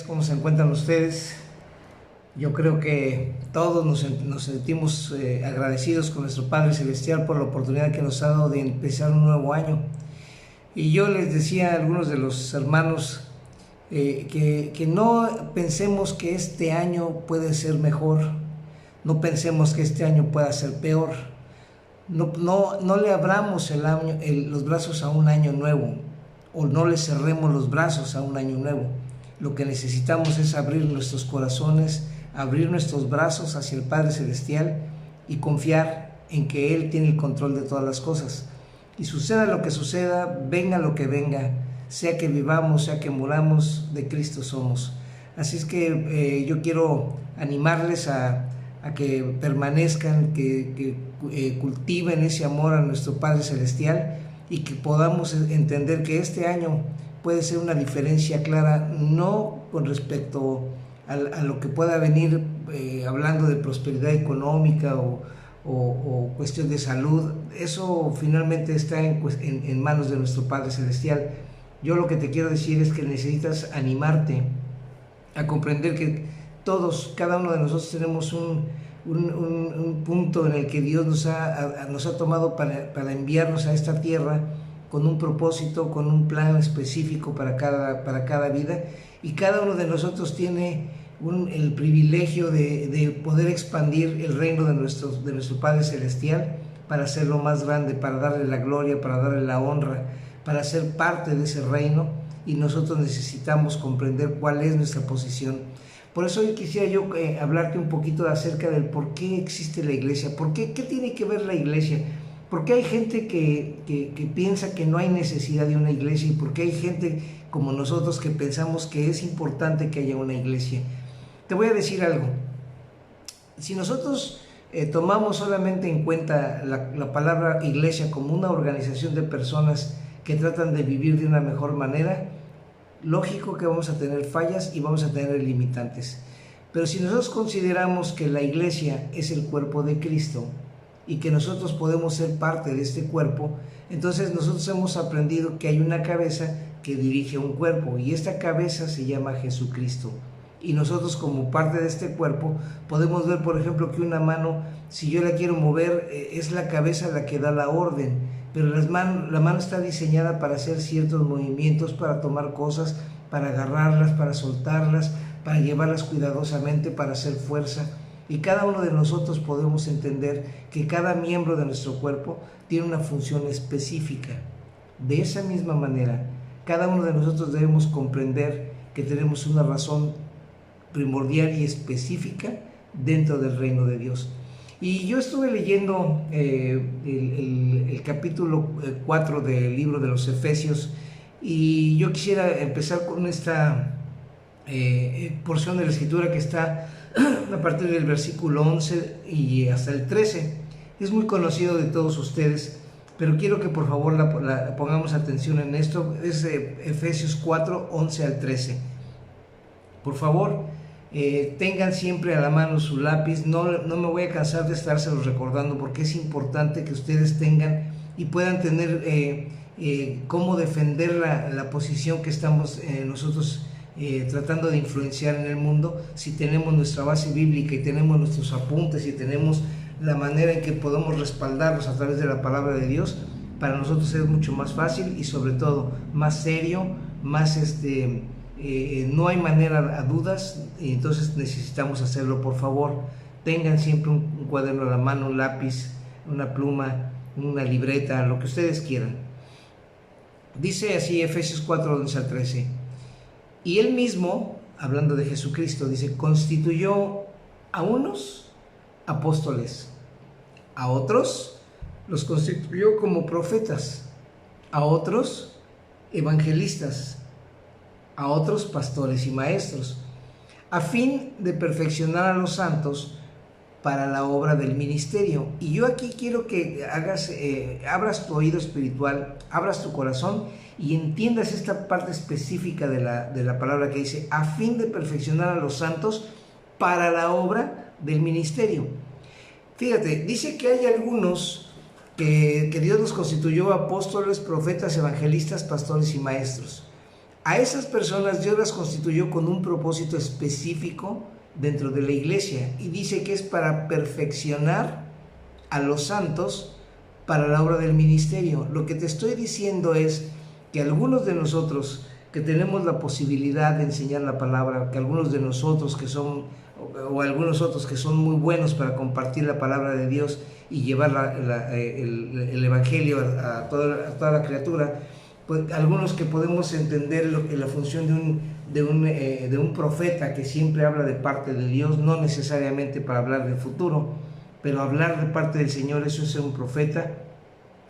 ¿Cómo se encuentran ustedes? Yo creo que todos nos sentimos agradecidos con nuestro Padre Celestial por la oportunidad que nos ha dado de empezar un nuevo año. Y yo les decía a algunos de los hermanos que no pensemos que este año puede ser mejor, no pensemos que este año pueda ser peor, no le abramos los brazos a un año nuevo, o no le cerremos los brazos a un año nuevo. Lo que necesitamos es abrir nuestros corazones, abrir nuestros brazos hacia el Padre Celestial y confiar en que Él tiene el control de todas las cosas. Y suceda lo que suceda, venga lo que venga, sea que vivamos, sea que muramos, de Cristo somos. Así es que yo quiero animarles a que permanezcan, que cultiven ese amor a nuestro Padre Celestial y que podamos entender que este año puede ser una diferencia clara, no con respecto a lo que pueda venir hablando de prosperidad económica o cuestión de salud. Eso finalmente está en manos de nuestro Padre Celestial. Yo lo que te quiero decir es que necesitas animarte a comprender que todos, cada uno de nosotros tenemos un punto en el que Dios nos ha tomado para enviarnos a esta tierra con un propósito, con un plan específico para cada vida, y cada uno de nosotros tiene el privilegio de poder expandir el reino de nuestro Padre Celestial para hacerlo más grande, para darle la gloria, para darle la honra, para ser parte de ese reino, y nosotros necesitamos comprender cuál es nuestra posición. Por eso hoy quisiera yo hablarte un poquito acerca del por qué existe la iglesia, qué tiene que ver la iglesia. Porque hay gente que piensa que no hay necesidad de una iglesia, y porque hay gente como nosotros que pensamos que es importante que haya una iglesia. Te voy a decir algo. Si nosotros tomamos solamente en cuenta la palabra iglesia como una organización de personas que tratan de vivir de una mejor manera, lógico que vamos a tener fallas y vamos a tener limitantes. Pero si nosotros consideramos que la iglesia es el cuerpo de Cristo, y que nosotros podemos ser parte de este cuerpo, entonces nosotros hemos aprendido que hay una cabeza que dirige un cuerpo, y esta cabeza se llama Jesucristo. Y nosotros, como parte de este cuerpo, podemos ver, por ejemplo, que una mano, si yo la quiero mover, es la cabeza la que da la orden, pero la mano está diseñada para hacer ciertos movimientos, para tomar cosas, para agarrarlas, para soltarlas, para llevarlas cuidadosamente, para hacer fuerza. Y cada uno de nosotros podemos entender que cada miembro de nuestro cuerpo tiene una función específica. De esa misma manera, cada uno de nosotros debemos comprender que tenemos una razón primordial y específica dentro del reino de Dios. Y yo estuve leyendo el capítulo 4 del libro de los Efesios, y yo quisiera empezar con esta porción de la escritura que está a partir del versículo 11 y hasta el 13. Es muy conocido de todos ustedes, pero quiero que por favor pongamos atención en esto. Es Efesios 4, 11 al 13. Por favor, tengan siempre a la mano su lápiz. No me voy a cansar de estárselos recordando, porque es importante que ustedes tengan y puedan tener cómo defender la posición que estamos nosotros tratando de influenciar en el mundo. Si tenemos nuestra base bíblica y tenemos nuestros apuntes y tenemos la manera en que podemos respaldarlos a través de la palabra de Dios, para nosotros es mucho más fácil y sobre todo más serio, más no hay manera a dudas, y entonces necesitamos hacerlo. Por favor, tengan siempre un cuaderno a la mano, un lápiz, una pluma, una libreta, lo que ustedes quieran. Dice así Efesios 4, 11 al 13. Y él mismo, hablando de Jesucristo, dice: constituyó a unos apóstoles, a otros los constituyó como profetas, a otros evangelistas, a otros pastores y maestros, a fin de perfeccionar a los santos para la obra del ministerio. Y yo aquí quiero que abras tu oído espiritual, abras tu corazón y entiendas esta parte específica de la palabra que dice: a fin de perfeccionar a los santos para la obra del ministerio. Fíjate, dice que hay algunos que Dios los constituyó apóstoles, profetas, evangelistas, pastores y maestros. A esas personas Dios las constituyó con un propósito específico dentro de la iglesia y dice que es para perfeccionar a los santos para la obra del ministerio. Lo que te estoy diciendo es que algunos de nosotros que tenemos la posibilidad de enseñar la palabra, que algunos de nosotros que son, o algunos otros que son muy buenos para compartir la palabra de Dios y llevar el evangelio a toda la criatura, pues algunos que podemos entender la función de un profeta que siempre habla de parte de Dios, no necesariamente para hablar del futuro, pero hablar de parte del Señor, eso es ser un profeta,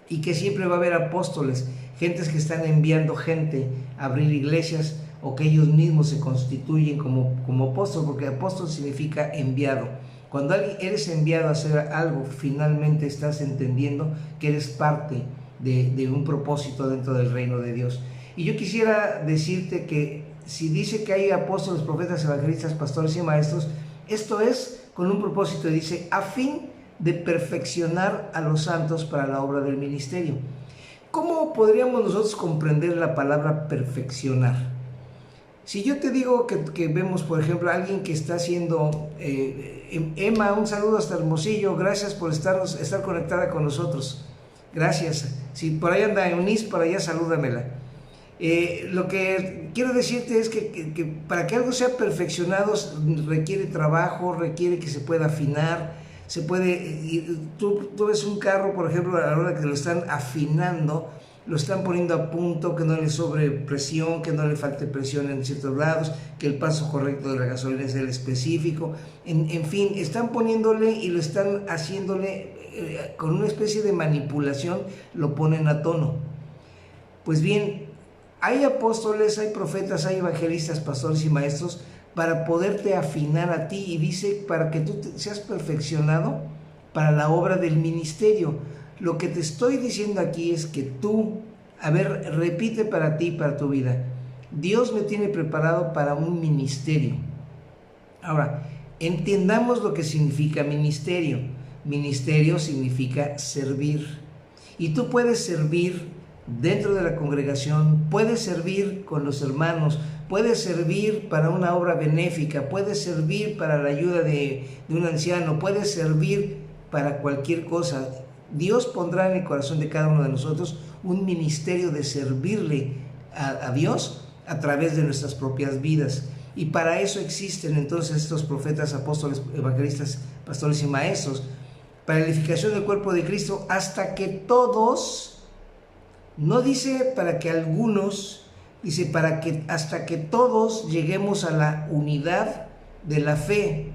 y que siempre va a haber apóstoles, gentes que están enviando gente a abrir iglesias, o que ellos mismos se constituyen como apóstol, porque apóstol significa enviado. Cuando eres enviado a hacer algo, finalmente estás entendiendo que eres parte de un propósito dentro del reino de Dios. Y yo quisiera decirte que si dice que hay apóstoles, profetas, evangelistas, pastores y maestros, esto es con un propósito, dice, a fin de perfeccionar a los santos para la obra del ministerio. ¿Cómo podríamos nosotros comprender la palabra perfeccionar? Si yo te digo que vemos, por ejemplo, a alguien que está haciendo, Emma, un saludo hasta Hermosillo, gracias por estar conectada con nosotros, gracias. Si por ahí anda Eunice, por allá salúdamela. Lo que quiero decirte es que para que algo sea perfeccionado requiere trabajo, requiere que se pueda afinar, tú ves un carro, por ejemplo, a la hora que lo están afinando, lo están poniendo a punto, que no le sobre presión, que no le falte presión en ciertos lados, que el paso correcto de la gasolina es el específico, en fin, están poniéndole y lo están haciéndole con una especie de manipulación, lo ponen a tono. Pues bien, hay apóstoles, hay profetas, hay evangelistas, pastores y maestros para poderte afinar a ti, y dice para que tú seas perfeccionado para la obra del ministerio. Lo que te estoy diciendo aquí es que tú, repite para ti, para tu vida, Dios me tiene preparado para un ministerio. Ahora, entendamos lo que significa ministerio. Ministerio significa servir, y tú puedes servir dentro de la congregación, puedes servir con los hermanos, puedes servir para una obra benéfica, puedes servir para la ayuda de un anciano, puedes servir para cualquier cosa. Dios pondrá en el corazón de cada uno de nosotros un ministerio de servirle a Dios a través de nuestras propias vidas. Y para eso existen entonces estos profetas, apóstoles, evangelistas, pastores y maestros, para la edificación del cuerpo de Cristo, hasta que todos, no dice para que algunos, dice hasta que todos lleguemos a la unidad de la fe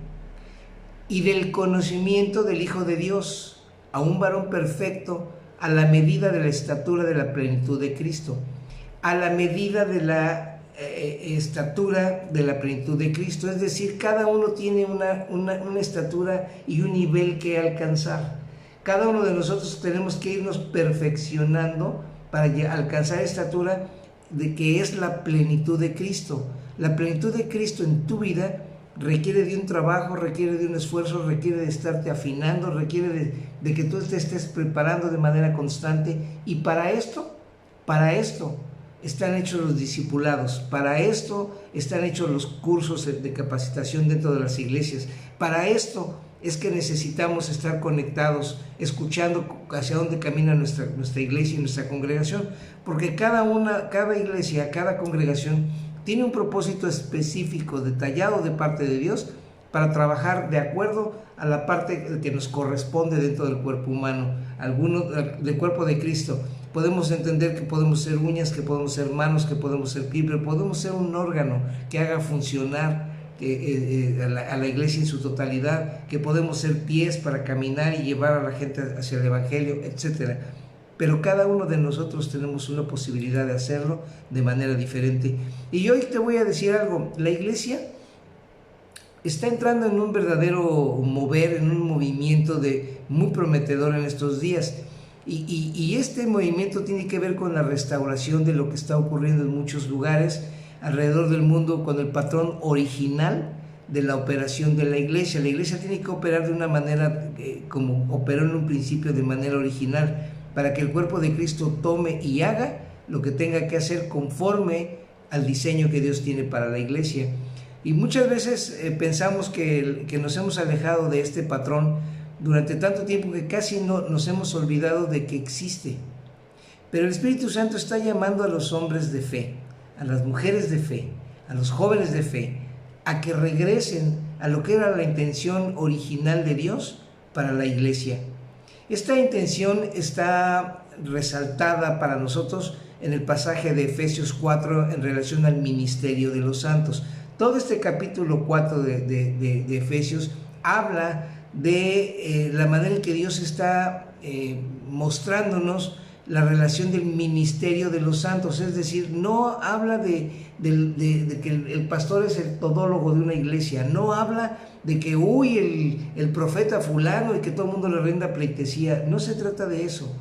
y del conocimiento del Hijo de Dios, a un varón perfecto, a la medida de la estatura de la plenitud de Cristo. A la medida de la estatura de la plenitud de Cristo, es decir, cada uno tiene una estatura y un nivel que alcanzar. Cada uno de nosotros tenemos que irnos perfeccionando para alcanzar estatura de que es la plenitud de Cristo. La plenitud de Cristo en tu vida requiere de un trabajo, requiere de un esfuerzo, requiere de estarte afinando, requiere de que tú te estés preparando de manera constante, y para esto están hechos los discipulados, para esto están hechos los cursos de capacitación dentro de las iglesias, para esto es que necesitamos estar conectados, escuchando hacia dónde camina nuestra iglesia y nuestra congregación, porque cada iglesia, cada congregación tiene un propósito específico, detallado de parte de Dios, para trabajar de acuerdo a la parte que nos corresponde dentro del cuerpo humano, del cuerpo de Cristo. Podemos entender que podemos ser uñas, que podemos ser manos, que podemos ser pie, pero podemos ser un órgano que haga funcionar a la iglesia en su totalidad, que podemos ser pies para caminar y llevar a la gente hacia el evangelio, etcétera. Pero cada uno de nosotros tenemos una posibilidad de hacerlo de manera diferente. Y hoy te voy a decir algo, la iglesia está entrando en un verdadero mover, en un movimiento muy prometedor en estos días. Y este movimiento tiene que ver con la restauración de lo que está ocurriendo en muchos lugares alrededor del mundo, con el patrón original de la operación de la iglesia. La iglesia tiene que operar de una manera como operó en un principio, de manera original, para que el cuerpo de Cristo tome y haga lo que tenga que hacer conforme al diseño que Dios tiene para la iglesia. Y muchas veces pensamos que nos hemos alejado de este patrón durante tanto tiempo que casi nos hemos olvidado de que existe. Pero el Espíritu Santo está llamando a los hombres de fe, a las mujeres de fe, a los jóvenes de fe, a que regresen a lo que era la intención original de Dios para la iglesia. Esta intención está resaltada para nosotros en el pasaje de Efesios 4 en relación al ministerio de los santos. Todo este capítulo 4 de Efesios habla de la manera en que Dios está mostrándonos la relación del ministerio de los santos, es decir, no habla de que el pastor es el todólogo de una iglesia, no habla de que el profeta fulano y que todo el mundo le rinda pleitesía, no se trata de eso.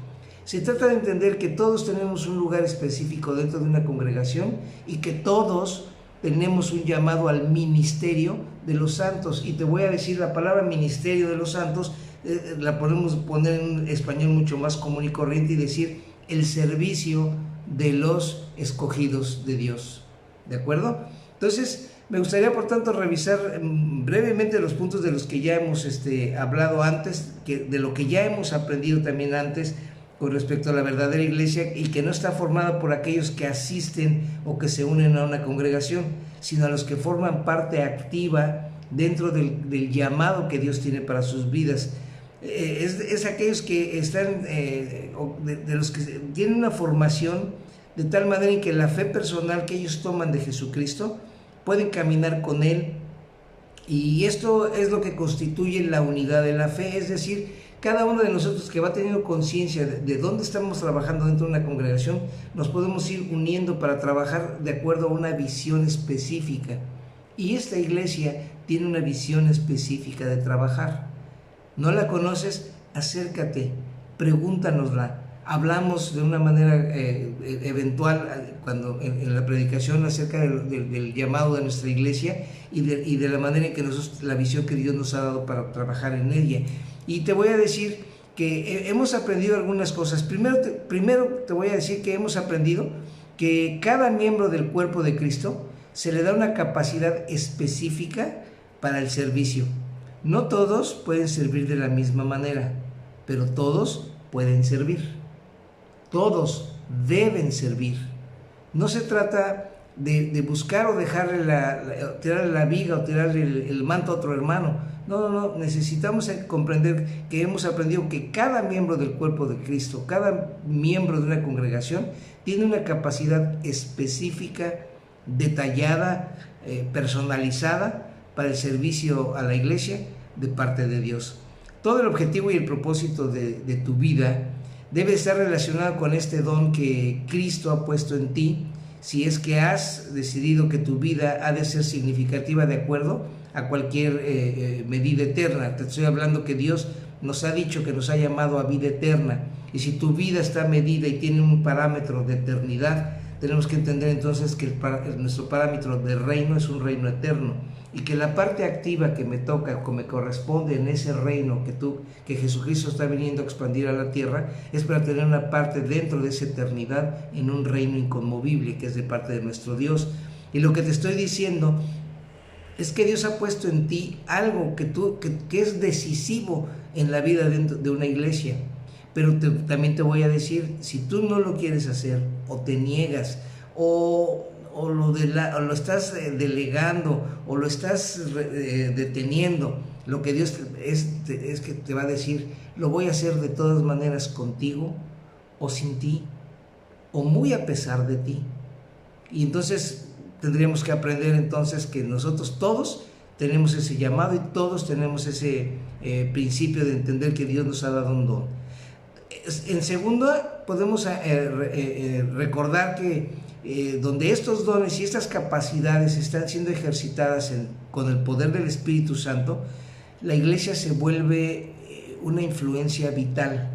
Se trata de entender que todos tenemos un lugar específico dentro de una congregación y que todos tenemos un llamado al ministerio de los santos. Y te voy a decir, la palabra ministerio de los santos la podemos poner en español mucho más común y corriente y decir el servicio de los escogidos de Dios. ¿De acuerdo? Entonces, me gustaría por tanto revisar brevemente los puntos de los que ya hemos hablado antes, de lo que ya hemos aprendido también antes con respecto a la verdadera iglesia, y que no está formada por aquellos que asisten o que se unen a una congregación, sino a los que forman parte activa dentro del llamado que Dios tiene para sus vidas. Es aquellos que están, de los que tienen una formación de tal manera en que la fe personal que ellos toman de Jesucristo pueden caminar con Él, y esto es lo que constituye la unidad de la fe, es decir, cada uno de nosotros que va teniendo conciencia de dónde estamos trabajando dentro de una congregación, nos podemos ir uniendo para trabajar de acuerdo a una visión específica. Y esta iglesia tiene una visión específica de trabajar. ¿No la conoces? Acércate, pregúntanosla. Hablamos de una manera eventual cuando en la predicación acerca del llamado de nuestra iglesia y de la manera en que nosotros, la visión que Dios nos ha dado para trabajar en ella. Y te voy a decir que hemos aprendido algunas cosas. Primero te voy a decir que hemos aprendido que cada miembro del cuerpo de Cristo se le da una capacidad específica para el servicio. No todos pueden servir de la misma manera, pero todos pueden servir. Todos deben servir. No se trata de buscar o dejarle tirarle la viga o tirarle el manto a otro hermano. No, necesitamos comprender que hemos aprendido que cada miembro del cuerpo de Cristo, cada miembro de una congregación, tiene una capacidad específica, detallada, personalizada para el servicio a la iglesia de parte de Dios. Todo el objetivo y el propósito de tu vida debe estar relacionado con este don que Cristo ha puesto en ti, si es que has decidido que tu vida ha de ser significativa de acuerdo a cualquier medida eterna. Te estoy hablando que Dios nos ha dicho que nos ha llamado a vida eterna, y si tu vida está medida y tiene un parámetro de eternidad, tenemos que entender entonces que nuestro parámetro de reino es un reino eterno, y que la parte activa que me toca, que me corresponde en ese reino que Jesucristo está viniendo a expandir a la tierra, es para tener una parte dentro de esa eternidad en un reino inconmovible que es de parte de nuestro Dios. Y lo que te estoy diciendo es que Dios ha puesto en ti algo que es decisivo en la vida dentro de una iglesia. Pero también te voy a decir, si tú no lo quieres hacer, o te niegas, o lo estás delegando, o lo estás deteniendo, lo que Dios es que te va a decir, lo voy a hacer de todas maneras contigo, o sin ti, o muy a pesar de ti. Y entonces tendríamos que aprender entonces que nosotros todos tenemos ese llamado y todos tenemos ese principio de entender que Dios nos ha dado un don. En segundo, podemos recordar que donde estos dones y estas capacidades están siendo ejercitadas con el poder del Espíritu Santo, la iglesia se vuelve una influencia vital.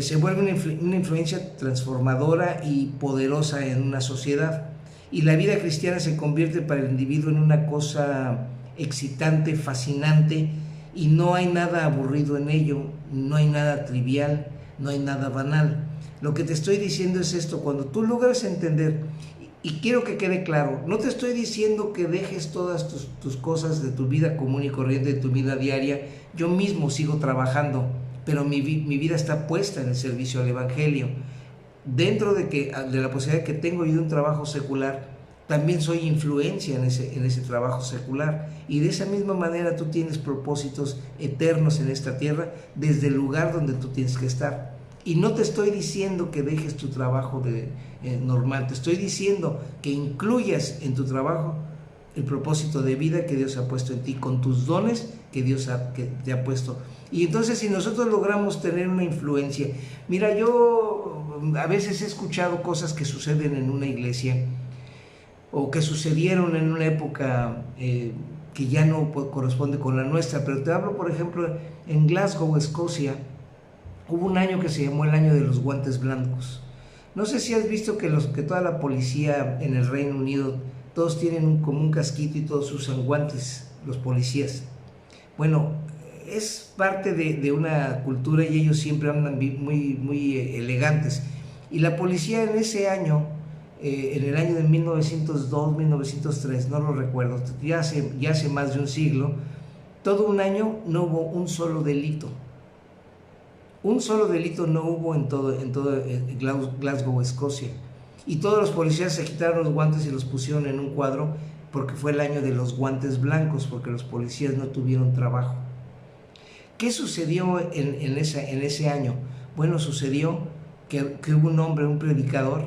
Se vuelve una influencia transformadora y poderosa en una sociedad. Y la vida cristiana se convierte para el individuo en una cosa excitante, fascinante, y no hay nada aburrido en ello, no hay nada trivial, no hay nada banal. Lo que te estoy diciendo es esto: cuando tú logras entender Y quiero que quede claro, no te estoy diciendo que dejes todas tus cosas de tu vida común y corriente, de tu vida diaria. Yo mismo sigo trabajando, pero mi vida está puesta en el servicio al Evangelio. Dentro de la posibilidad que tengo yo de un trabajo secular, también soy influencia en ese trabajo secular. Y de esa misma manera tú tienes propósitos eternos en esta tierra desde el lugar donde tú tienes que estar. Y no te estoy diciendo que dejes tu trabajo normal, te estoy diciendo que incluyas en tu trabajo el propósito de vida que Dios ha puesto en ti, con tus dones que Dios que te ha puesto. Y entonces si nosotros logramos tener una influencia, mira, yo a veces he escuchado cosas que suceden en una iglesia o que sucedieron en una época que ya no corresponde con la nuestra, pero te hablo, por ejemplo, en Glasgow, Escocia, hubo un año que se llamó el año de los guantes blancos. No sé si has visto que toda la policía en el Reino Unido, todos tienen como un casquito y todos usan guantes, los policías. Bueno, es parte de una cultura y ellos siempre andan muy elegantes. Y la policía en ese año, en el año de 1902, 1903, no lo recuerdo, ya hace más de un siglo, todo un año no hubo un solo delito. Un solo delito no hubo en todo Glasgow, Escocia. Y todos los policías se quitaron los guantes y los pusieron en un cuadro porque fue el año de los guantes blancos, porque los policías no tuvieron trabajo. ¿Qué sucedió en ese año? Bueno, sucedió que hubo un hombre, un predicador,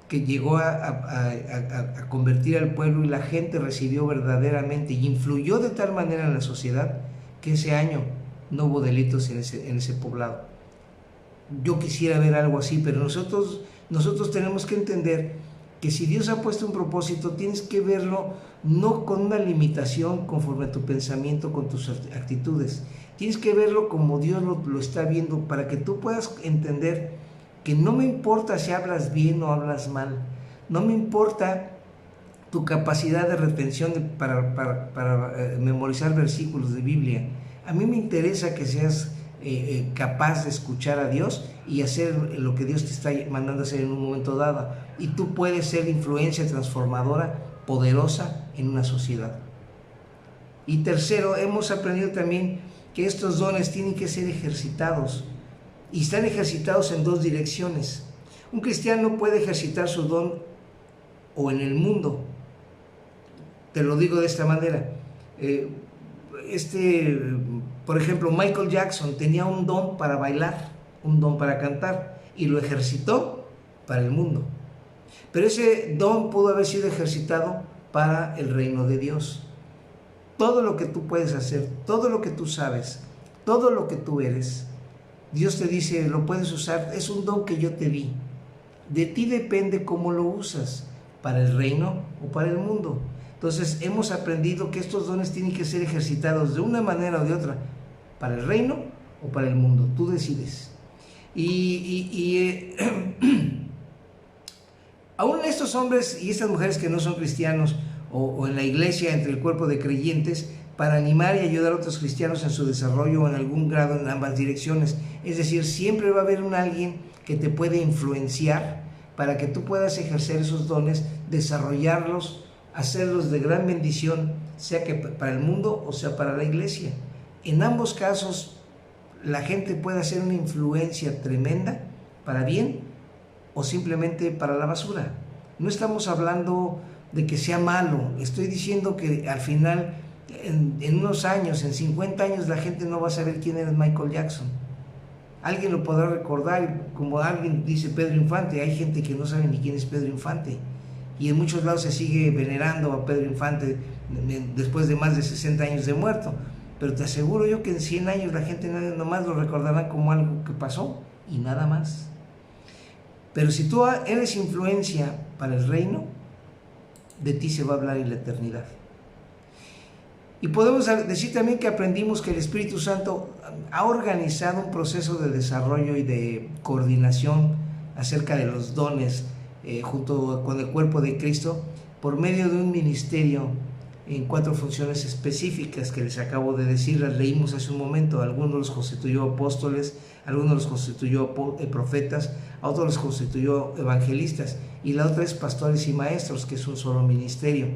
que llegó a convertir al pueblo y la gente recibió verdaderamente y influyó de tal manera en la sociedad que ese año no hubo delitos en ese poblado. Yo quisiera ver algo así, pero nosotros tenemos que entender que si Dios ha puesto un propósito, tienes que verlo no con una limitación conforme a tu pensamiento, con tus actitudes. Tienes que verlo como Dios lo está viendo, para que tú puedas entender que no me importa si hablas bien o hablas mal, no me importa tu capacidad de retención para memorizar versículos de Biblia. A mí me interesa que seas capaz de escuchar a Dios y hacer lo que Dios te está mandando a hacer en un momento dado. Y tú puedes ser influencia transformadora, poderosa en una sociedad. Y tercero, hemos aprendido también que estos dones tienen que ser ejercitados. Y están ejercitados en dos direcciones. Un cristiano puede ejercitar su don o en el mundo. Te lo digo de esta manera. Por ejemplo, Michael Jackson tenía un don para bailar, un don para cantar, y lo ejercitó para el mundo. Pero ese don pudo haber sido ejercitado para el reino de Dios. Todo lo que tú puedes hacer, todo lo que tú sabes, todo lo que tú eres, Dios te dice, lo puedes usar, es un don que yo te di. De ti depende cómo lo usas, para el reino o para el mundo. Entonces hemos aprendido que estos dones tienen que ser ejercitados de una manera o de otra, para el reino o para el mundo, tú decides. Aún estos hombres y estas mujeres que no son cristianos o en la iglesia, entre el cuerpo de creyentes, para animar y ayudar a otros cristianos en su desarrollo o en algún grado en ambas direcciones. Es decir, siempre va a haber alguien que te puede influenciar para que tú puedas ejercer esos dones, desarrollarlos, hacerlos de gran bendición, sea que para el mundo o sea para la iglesia. En ambos casos, la gente puede hacer una influencia tremenda para bien o simplemente para la basura. No estamos hablando de que sea malo, estoy diciendo que al final, en unos años, en 50 años, la gente no va a saber quién era Michael Jackson. Alguien lo podrá recordar, como alguien dice Pedro Infante. Hay gente que no sabe ni quién es Pedro Infante, y en muchos lados se sigue venerando a Pedro Infante después de más de 60 años de muerto, pero te aseguro yo que en 100 años la gente nomás lo recordará como algo que pasó y nada más. Pero si tú eres influencia para el reino, de ti se va a hablar en la eternidad. Y podemos decir también que aprendimos que el Espíritu Santo ha organizado un proceso de desarrollo y de coordinación acerca de los dones junto con el cuerpo de Cristo por medio de un ministerio en 4 funciones específicas que les acabo de decir. Las leímos hace un momento. Algunos los constituyó apóstoles, algunos los constituyó profetas, a otros los constituyó evangelistas, y la otra es pastores y maestros, que es un solo ministerio.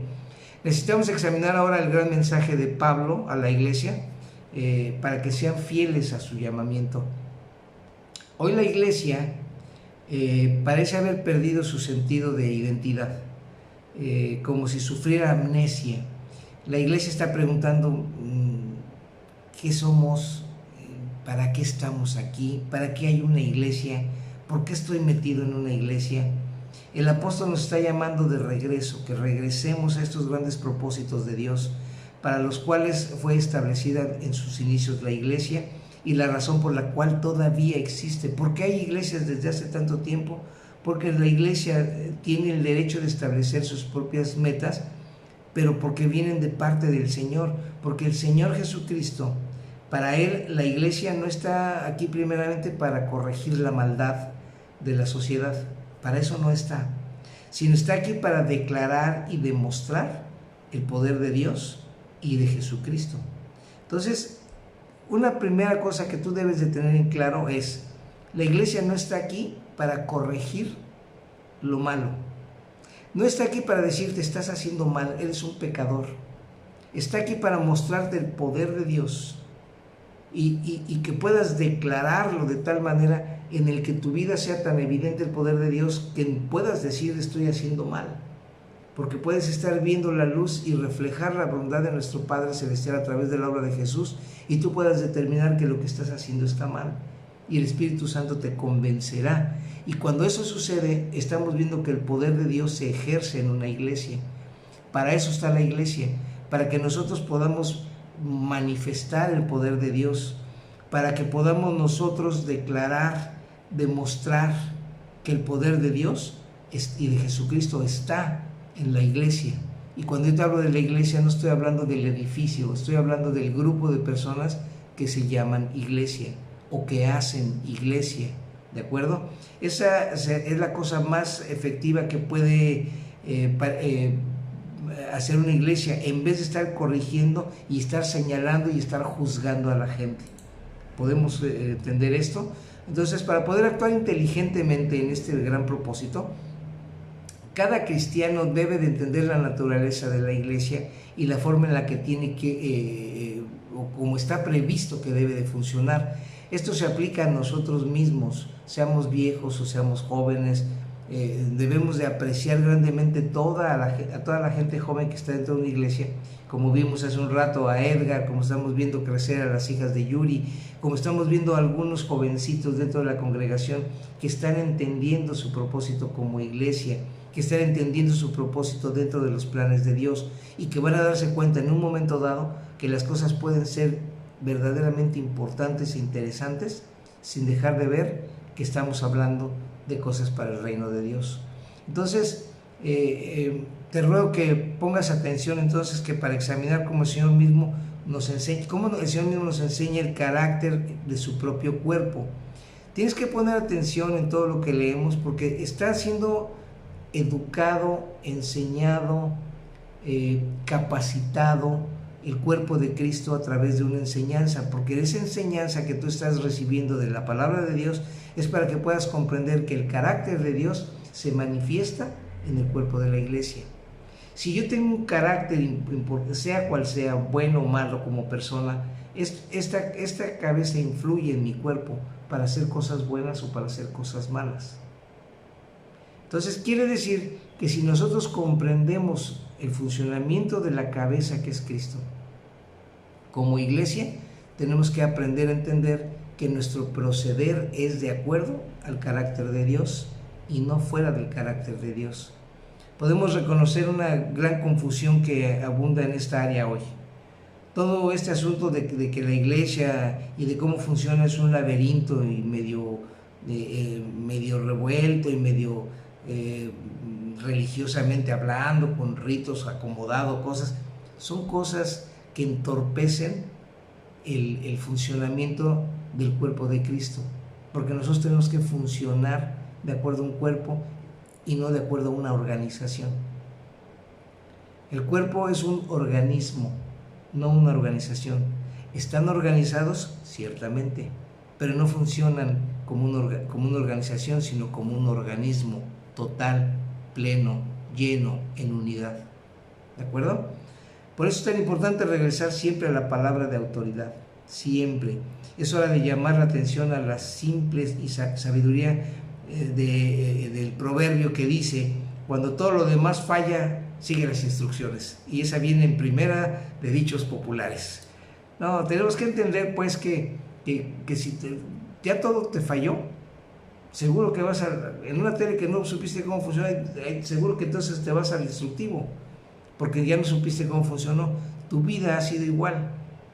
Necesitamos examinar ahora el gran mensaje de Pablo a la iglesia para que sean fieles a su llamamiento. Hoy la iglesia parece haber perdido su sentido de identidad, como si sufriera amnesia. La iglesia está preguntando ¿qué somos? ¿Para qué estamos aquí? ¿Para qué hay una iglesia? ¿Por qué estoy metido en una iglesia? El apóstol nos está llamando de regreso, que regresemos a estos grandes propósitos de Dios, para los cuales fue establecida en sus inicios la iglesia y la razón por la cual todavía existe. ¿Por qué hay iglesias desde hace tanto tiempo? Porque la iglesia tiene el derecho de establecer sus propias metas, pero porque vienen de parte del Señor, porque el Señor Jesucristo, para Él la iglesia no está aquí primeramente para corregir la maldad de la sociedad, para eso no está, sino está aquí para declarar y demostrar el poder de Dios y de Jesucristo. Entonces, una primera cosa que tú debes de tener en claro es, la iglesia no está aquí para corregir lo malo, no está aquí para decirte estás haciendo mal, eres un pecador, está aquí para mostrarte el poder de Dios y que puedas declararlo de tal manera en el que tu vida sea tan evidente el poder de Dios que puedas decir estoy haciendo mal, porque puedes estar viendo la luz y reflejar la bondad de nuestro Padre Celestial a través de la obra de Jesús, y tú puedas determinar que lo que estás haciendo está mal, y el Espíritu Santo te convencerá. Y cuando eso sucede, estamos viendo que el poder de Dios se ejerce en una iglesia. Para eso está la iglesia, para que nosotros podamos manifestar el poder de Dios, para que podamos nosotros declarar, demostrar que el poder de Dios y de Jesucristo está en la iglesia. Y cuando yo te hablo de la iglesia, no estoy hablando del edificio, estoy hablando del grupo de personas que se llaman iglesia o que hacen iglesia, ¿de acuerdo? Esa es la cosa más efectiva que puede hacer una iglesia, en vez de estar corrigiendo y estar señalando y estar juzgando a la gente. ¿Podemos entender esto? Entonces, para poder actuar inteligentemente en este gran propósito, cada cristiano debe de entender la naturaleza de la iglesia y la forma en la que tiene que, o como está previsto que debe de funcionar. Esto se aplica a nosotros mismos, seamos viejos o seamos jóvenes. Debemos de apreciar grandemente a toda la gente joven que está dentro de una iglesia, como vimos hace un rato a Edgar, como estamos viendo crecer a las hijas de Yuri, como estamos viendo a algunos jovencitos dentro de la congregación que están entendiendo su propósito como iglesia, que están entendiendo su propósito dentro de los planes de Dios, y que van a darse cuenta en un momento dado que las cosas pueden ser verdaderamente importantes e interesantes, sin dejar de ver que estamos hablando de cosas para el reino de Dios. Entonces, te ruego que pongas atención entonces, que para examinar cómo el Señor mismo nos enseña, cómo el Señor mismo nos enseña el carácter de su propio cuerpo. Tienes que poner atención en todo lo que leemos, porque está siendo educado, enseñado, capacitado el cuerpo de Cristo a través de una enseñanza, porque esa enseñanza que tú estás recibiendo de la palabra de Dios es para que puedas comprender que el carácter de Dios se manifiesta en el cuerpo de la iglesia. Si yo tengo un carácter, sea cual sea, bueno o malo como persona, esta cabeza influye en mi cuerpo para hacer cosas buenas o para hacer cosas malas. Entonces quiere decir que si nosotros comprendemos el funcionamiento de la cabeza que es Cristo, como iglesia tenemos que aprender a entender que nuestro proceder es de acuerdo al carácter de Dios y no fuera del carácter de Dios. Podemos reconocer una gran confusión que abunda en esta área hoy. Todo este asunto de que la iglesia y de cómo funciona es un laberinto y medio revuelto y medio religiosamente hablando, con ritos acomodados, son cosas que entorpecen el funcionamiento del cuerpo de Cristo, porque nosotros tenemos que funcionar de acuerdo a un cuerpo y no de acuerdo a una organización. El cuerpo es un organismo, no una organización. Están organizados, ciertamente, pero no funcionan como una organización, sino como un organismo total pleno, lleno, en unidad. ¿De acuerdo? Por eso es tan importante regresar siempre a la palabra de autoridad. Siempre. Es hora de llamar la atención a la simple sabiduría del proverbio que dice: cuando todo lo demás falla, sigue las instrucciones. Y esa viene en primera de dichos populares. No, tenemos que entender pues que si ya todo te falló, seguro que vas en una tele que no supiste cómo funciona, seguro que entonces te vas al instructivo, porque ya no supiste cómo funcionó. Tu vida ha sido igual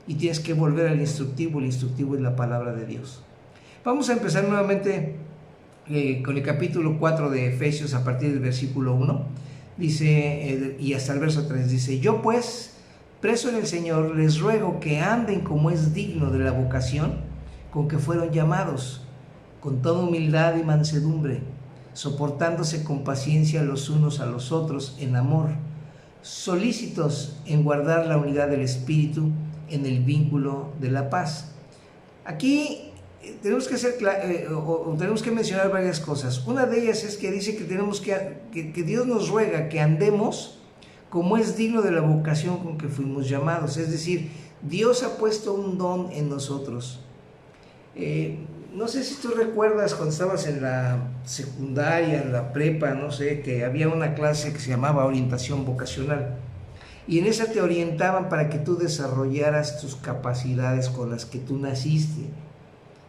y tienes que volver al instructivo. El instructivo es la palabra de Dios. Vamos a empezar nuevamente con el capítulo 4 de Efesios, a partir del versículo 1, dice, y hasta el verso 3, dice: yo pues, preso en el Señor, les ruego que anden como es digno de la vocación con que fueron llamados, con toda humildad y mansedumbre, soportándose con paciencia los unos a los otros en amor, solícitos en guardar la unidad del Espíritu en el vínculo de la paz. Aquí tenemos que mencionar varias cosas. Una de ellas es que dice que tenemos que Dios nos ruega que andemos como es digno de la vocación con que fuimos llamados. Es decir, Dios ha puesto un don en nosotros. No sé si tú recuerdas cuando estabas en la secundaria, en la prepa, no sé, que había una clase que se llamaba orientación vocacional. Y en esa te orientaban para que tú desarrollaras tus capacidades con las que tú naciste.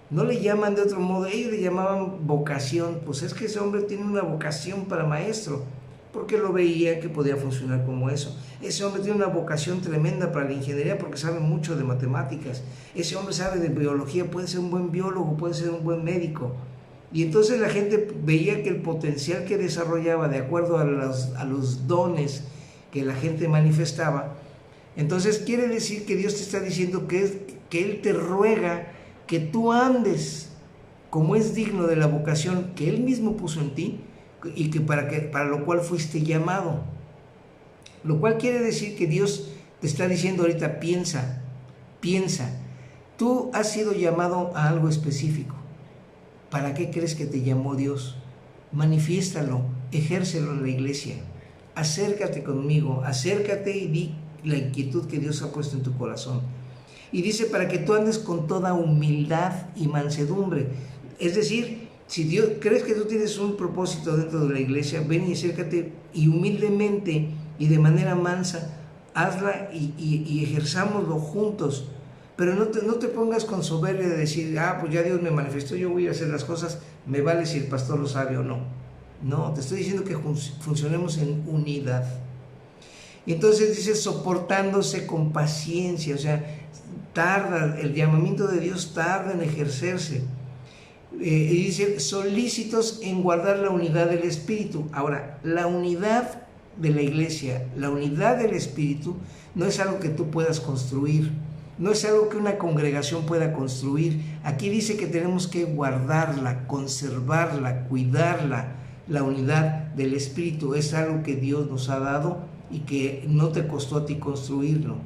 No le llaman de otro modo, ellos le llamaban vocación. Pues es que ese hombre tiene una vocación para maestro, porque lo veía que podía funcionar como eso. Ese hombre tiene una vocación tremenda para la ingeniería porque sabe mucho de matemáticas. Ese hombre sabe de biología, puede ser un buen biólogo, puede ser un buen médico. Y entonces la gente veía que el potencial que desarrollaba de acuerdo a los dones que la gente manifestaba. Entonces quiere decir que Dios te está diciendo que Él te ruega que tú andes como es digno de la vocación que Él mismo puso en ti y para lo cual fuiste llamado. Lo cual quiere decir que Dios te está diciendo ahorita: piensa, tú has sido llamado a algo específico. ¿Para qué crees que te llamó Dios? Manifiéstalo, ejércelo en la iglesia. Acércate conmigo, acércate y di la inquietud que Dios ha puesto en tu corazón. Y dice: para que tú andes con toda humildad y mansedumbre. Es decir, si Dios crees que tú tienes un propósito dentro de la iglesia, ven y acércate y humildemente y de manera mansa, hazla y ejerzámoslo juntos. Pero no te pongas con soberbia de decir: pues ya Dios me manifestó, yo voy a hacer las cosas, me vale si el pastor lo sabe o no. No, te estoy diciendo que funcionemos en unidad. Y entonces dice: soportándose con paciencia. O sea, tarda, el llamamiento de Dios tarda en ejercerse. Y dice: solícitos en guardar la unidad del Espíritu. Ahora, la unidad de la iglesia, la unidad del Espíritu, no es algo que tú puedas construir, no es algo que una congregación pueda construir. Aquí dice que tenemos que guardarla, conservarla, cuidarla. La unidad del Espíritu es algo que Dios nos ha dado y que no te costó a ti construirlo.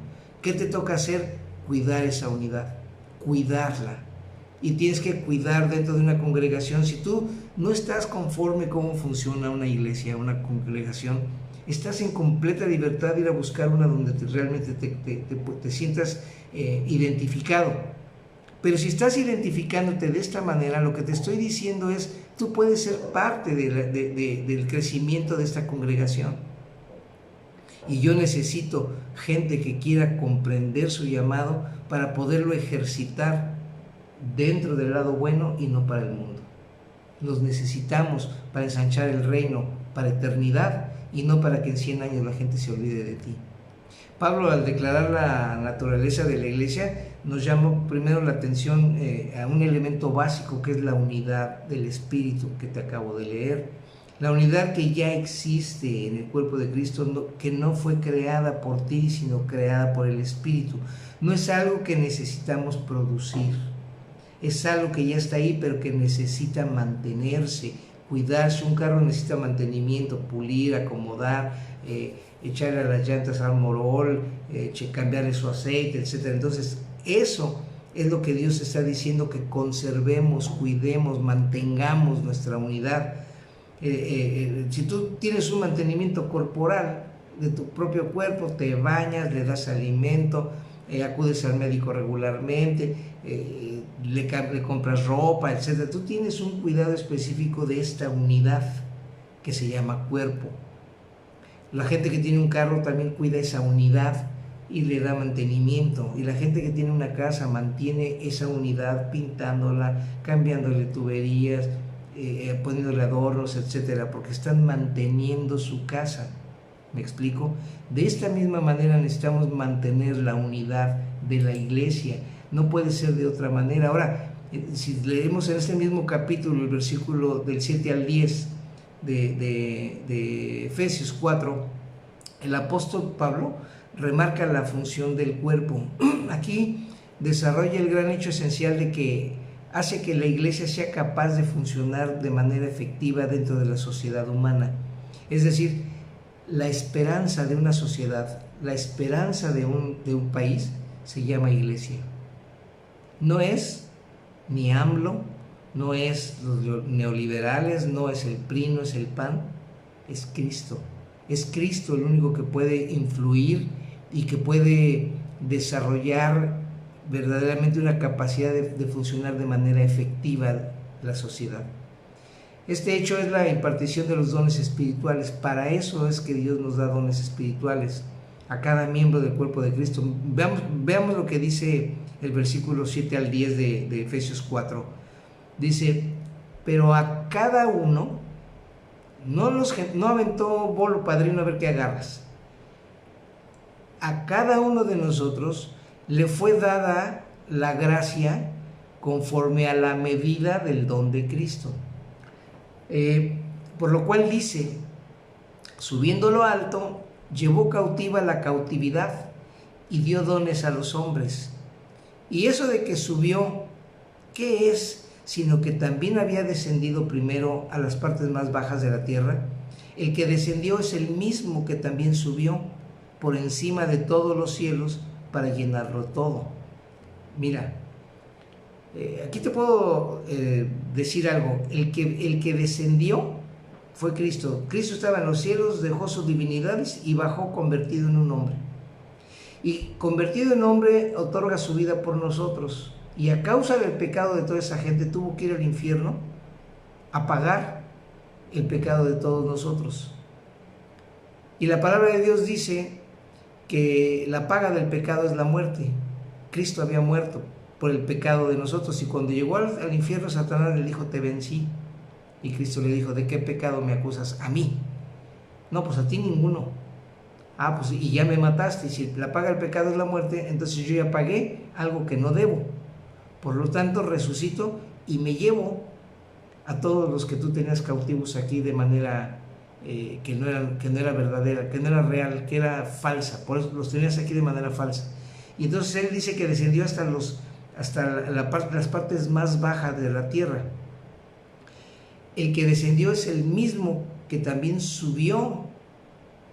¿Qué te toca hacer? Cuidar esa unidad, cuidarla. Y tienes que cuidar dentro de una congregación. Si tú no estás conforme cómo funciona una iglesia, una congregación, estás en completa libertad de ir a buscar una donde realmente te sientas identificado. Pero si estás identificándote de esta manera, lo que te estoy diciendo es: tú puedes ser parte del crecimiento de esta congregación. Y yo necesito gente que quiera comprender su llamado para poderlo ejercitar dentro del lado bueno y no para el mundo. Los necesitamos para ensanchar el reino para eternidad y no para que en 100 años la gente se olvide de ti. Pablo, al declarar la naturaleza de la iglesia, nos llamó primero la atención a un elemento básico, que es la unidad del Espíritu que te acabo de leer. La unidad que ya existe en el cuerpo de Cristo, que no fue creada por ti, sino creada por el Espíritu. No es algo que necesitamos producir, es algo que ya está ahí, pero que necesita mantenerse, cuidarse. Un carro necesita mantenimiento, pulir, acomodar, echarle a las llantas Armor All, cambiarle su aceite, etc. Entonces, eso es lo que Dios está diciendo, que conservemos, cuidemos, mantengamos nuestra unidad. Si tú tienes un mantenimiento corporal de tu propio cuerpo, te bañas, le das alimento, acudes al médico regularmente, le compras ropa, etc. Tú tienes un cuidado específico de esta unidad que se llama cuerpo. La gente que tiene un carro también cuida esa unidad y le da mantenimiento. Y la gente que tiene una casa mantiene esa unidad pintándola, cambiándole tuberías, poniéndole adornos, etcétera, porque están manteniendo su casa. ¿Me explico? De esta misma manera necesitamos mantener la unidad de la iglesia. No puede ser de otra manera. Ahora, si leemos en este mismo capítulo el versículo del 7 al 10 de Efesios 4, el apóstol Pablo remarca la función del cuerpo. Aquí desarrolla el gran hecho esencial de que hace que la iglesia sea capaz de funcionar de manera efectiva dentro de la sociedad humana. Es decir, la esperanza de una sociedad, la esperanza de un país se llama iglesia. No es ni AMLO, no es los neoliberales, no es el PRI, no es el PAN, es Cristo. Es Cristo el único que puede influir y que puede desarrollar verdaderamente una capacidad de funcionar de manera efectiva la sociedad. Este hecho es la impartición de los dones espirituales. Para eso es que Dios nos da dones espirituales a cada miembro del cuerpo de Cristo. Veamos lo que dice el versículo 7 al 10 de Efesios 4. Dice, pero a cada uno, no aventó bolo padrino a ver qué agarras. A cada uno de nosotros le fue dada la gracia conforme a la medida del don de Cristo. Por lo cual dice, subiendo lo alto, llevó cautiva la cautividad y dio dones a los hombres. Y eso de que subió, ¿qué es? Sino que también había descendido primero a las partes más bajas de la tierra. El que descendió es el mismo que también subió por encima de todos los cielos para llenarlo todo. Mira, aquí te puedo decir algo. El que descendió fue Cristo. Cristo estaba en los cielos, dejó sus divinidades y bajó convertido en un hombre. Y convertido en hombre otorga su vida por nosotros. Y a causa del pecado de toda esa gente tuvo que ir al infierno a pagar el pecado de todos nosotros. Y la palabra de Dios dice que la paga del pecado es la muerte. Cristo había muerto por el pecado de nosotros, y cuando llegó al infierno, Satanás le dijo, te vencí. Y Cristo le dijo, ¿de qué pecado me acusas? A mí. No, pues a ti ninguno. Ah, pues y ya me mataste, y si la paga del pecado es la muerte, entonces yo ya pagué algo que no debo. Por lo tanto, resucito y me llevo a todos los que tú tenías cautivos aquí de manera que no era verdadera, que no era real, que era falsa. Por eso los tenías aquí de manera falsa. Y entonces él dice que descendió hasta las partes más bajas de la tierra. El que descendió es el mismo que también subió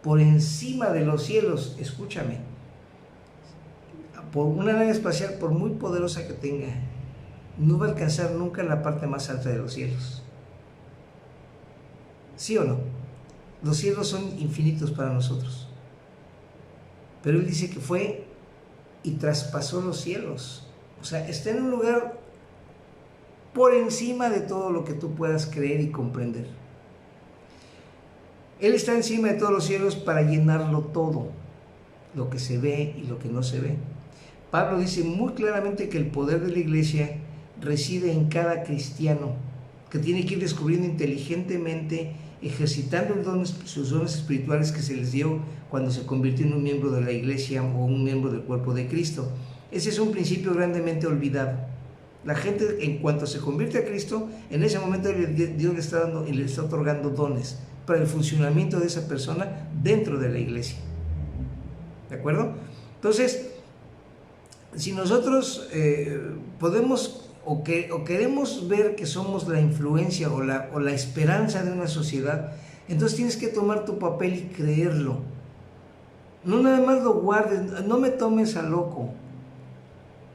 por encima de los cielos. Escúchame, por una nave espacial, por muy poderosa que tenga, no va a alcanzar nunca la parte más alta de los cielos. ¿Sí o no? Los cielos son infinitos para nosotros, pero él dice que fue y traspasó los cielos. O sea, está en un lugar por encima de todo lo que tú puedas creer y comprender. Él está encima de todos los cielos para llenarlo todo, lo que se ve y lo que no se ve. Pablo dice muy claramente que el poder de la iglesia reside en cada cristiano, que tiene que ir descubriendo inteligentemente, ejercitando sus dones espirituales que se les dio cuando se convirtió en un miembro de la iglesia o un miembro del cuerpo de Cristo. Ese es un principio grandemente olvidado. La gente, en cuanto se convierte a Cristo, en ese momento Dios le está dando y le está otorgando dones para el funcionamiento de esa persona dentro de la iglesia. ¿De acuerdo? Entonces, si nosotros podemos o queremos ver que somos la influencia o la esperanza de una sociedad, entonces tienes que tomar tu papel y creerlo. No nada más lo guardes, no me tomes a loco,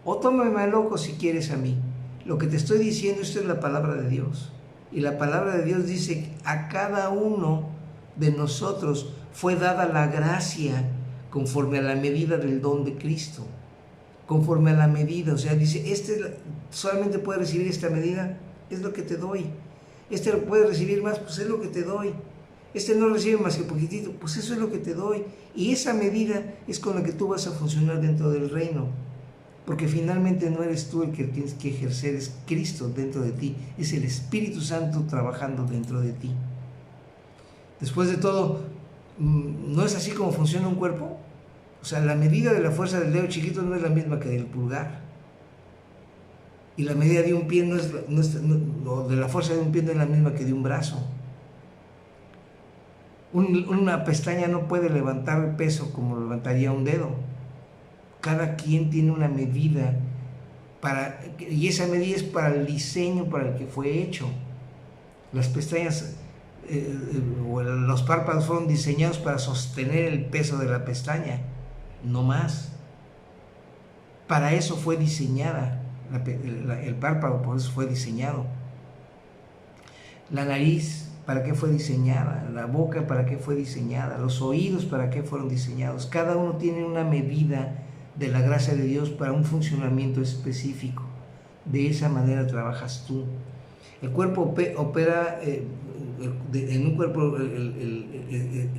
o tómame a loco si quieres a mí. Lo que te estoy diciendo, esto es la palabra de Dios. Y la palabra de Dios dice, a cada uno de nosotros fue dada la gracia conforme a la medida del don de Cristo. Conforme a la medida, o sea, dice, solamente puede recibir esta medida, es lo que te doy. Este lo puede recibir más, pues es lo que te doy. Este no recibe más que poquitito, pues eso es lo que te doy. Y esa medida es con la que tú vas a funcionar dentro del reino. Porque finalmente no eres tú el que tienes que ejercer, es Cristo dentro de ti. Es el Espíritu Santo trabajando dentro de ti. Después de todo, ¿no es así como funciona un cuerpo? O sea, la medida de la fuerza del dedo chiquito no es la misma que del pulgar. Y la medida de un pie o de la fuerza de un pie no es la misma que de un brazo. Una pestaña no puede levantar el peso como levantaría un dedo. Cada quien tiene una medida y esa medida es para el diseño para el que fue hecho. Las pestañas o los párpados fueron diseñados para sostener el peso de la pestaña, no más. Para eso fue diseñada el párpado, por eso fue diseñado. La nariz, ¿para qué fue diseñada? La boca, ¿para qué fue diseñada? Los oídos, ¿para qué fueron diseñados? Cada uno tiene una medida de la gracia de Dios para un funcionamiento específico. De esa manera trabajas tú. El cuerpo opera, en un cuerpo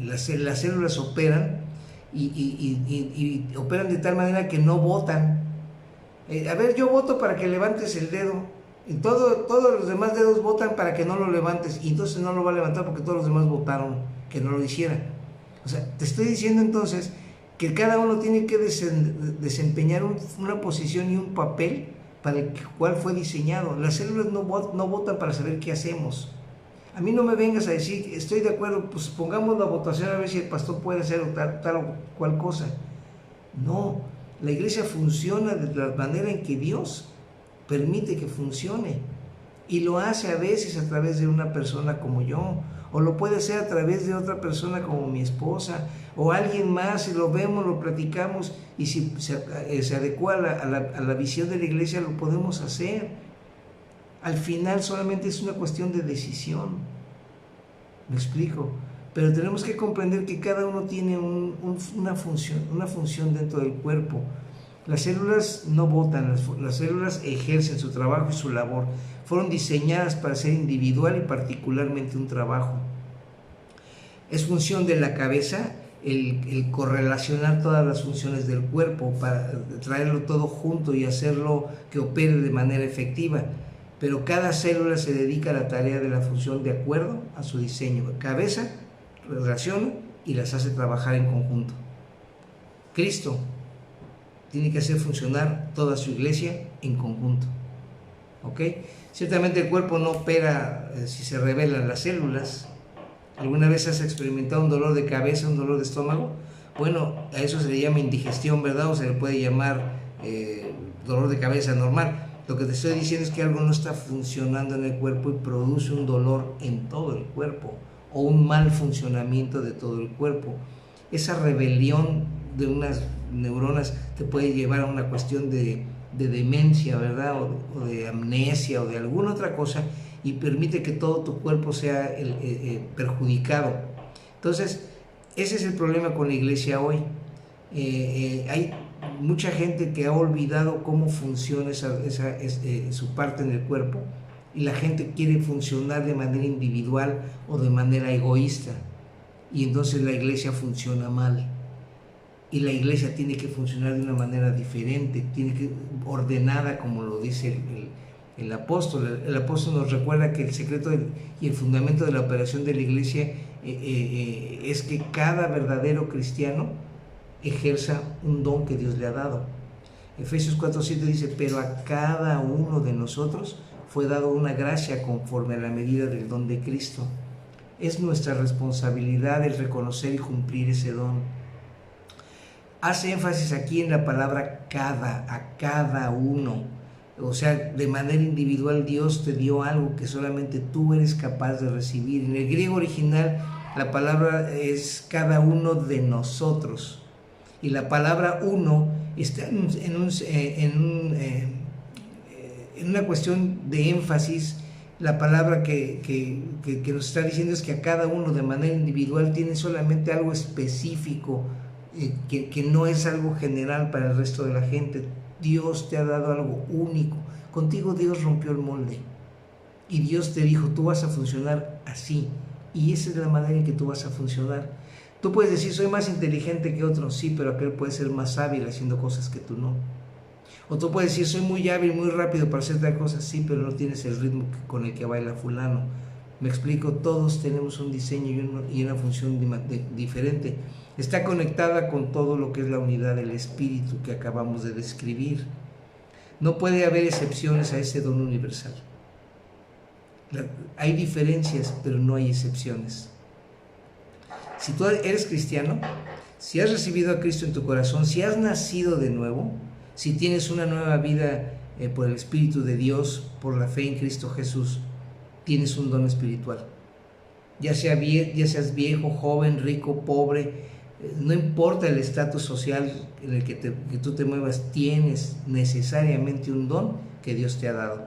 las células operan y operan de tal manera que no botan. A ver, yo voto para que levantes el dedo, y todos los demás dedos votan para que no lo levantes, y entonces no lo va a levantar porque todos los demás votaron que no lo hiciera. O sea, te estoy diciendo entonces que cada uno tiene que desempeñar una posición y un papel para el cual fue diseñado. Las células no votan para saber qué hacemos. A mí no me vengas a decir, estoy de acuerdo, pues pongamos la votación a ver si el pastor puede hacer tal o cual cosa. No, la iglesia funciona de la manera en que Dios permite que funcione, y lo hace a veces a través de una persona como yo, o lo puede hacer a través de otra persona como mi esposa, o alguien más, y lo vemos, lo platicamos, y si se adecua a la visión de la iglesia, lo podemos hacer. Al final solamente es una cuestión de decisión. ¿Me explico? Pero tenemos que comprender que cada uno tiene una función dentro del cuerpo. Las células no votan, las células ejercen su trabajo y su labor. Fueron diseñadas para hacer individual y particularmente un trabajo. Es función de la cabeza el correlacionar todas las funciones del cuerpo para traerlo todo junto y hacerlo que opere de manera efectiva. Pero cada célula se dedica a la tarea de la función de acuerdo a su diseño. Cabeza relaciona y las hace trabajar en conjunto. Cristo tiene que hacer funcionar toda su iglesia en conjunto. ¿Ok? Ciertamente el cuerpo no opera si se revelan las células. ¿Alguna vez has experimentado un dolor de cabeza, un dolor de estómago? Bueno, a eso se le llama indigestión, ¿verdad? O se le puede llamar dolor de cabeza normal. Lo que te estoy diciendo es que algo no está funcionando en el cuerpo y produce un dolor en todo el cuerpo, o un mal funcionamiento de todo el cuerpo. Esa rebelión de unas neuronas te puede llevar a una cuestión de demencia, ¿verdad? O de amnesia o de alguna otra cosa, y permite que todo tu cuerpo sea perjudicado. Entonces, ese es el problema con la iglesia hoy. Hay mucha gente que ha olvidado cómo funciona su parte en el cuerpo, y la gente quiere funcionar de manera individual o de manera egoísta, y entonces la iglesia funciona mal. Y la iglesia tiene que funcionar de una manera diferente, tiene que ordenada, como lo dice el apóstol. El apóstol nos recuerda que el secreto y el fundamento de la operación de la iglesia es que cada verdadero cristiano ejerza un don que Dios le ha dado. Efesios 4:7 dice, pero a cada uno de nosotros fue dado una gracia conforme a la medida del don de Cristo. Es nuestra responsabilidad el reconocer y cumplir ese don. Hace énfasis aquí en la palabra a cada uno. O sea, de manera individual Dios te dio algo que solamente tú eres capaz de recibir. En el griego original la palabra es cada uno de nosotros. Y la palabra uno está en una cuestión de énfasis La palabra que nos está diciendo es que a cada uno de manera individual tiene solamente algo específico, que no es algo general para el resto de la gente. Dios te ha dado algo único. Contigo Dios rompió el molde y Dios te dijo, tú vas a funcionar así, y esa es la manera en que tú vas a funcionar. Tú puedes decir, soy más inteligente que otros, sí, pero aquel puede ser más hábil haciendo cosas que tú no. O tú puedes decir, soy muy hábil, muy rápido para hacer tal cosa, sí, pero no tienes el ritmo con el que baila fulano. Me explico, todos tenemos un diseño y una función diferente. Está conectada con todo lo que es la unidad del espíritu que acabamos de describir. No puede haber excepciones a ese don universal. Hay diferencias, pero no hay excepciones. Si tú eres cristiano, si has recibido a Cristo en tu corazón, si has nacido de nuevo, si tienes una nueva vida por el Espíritu de Dios, por la fe en Cristo Jesús, tienes un don espiritual. Ya seas viejo, joven, rico, pobre, no importa el estatus social en el que tú te muevas, tienes necesariamente un don que Dios te ha dado.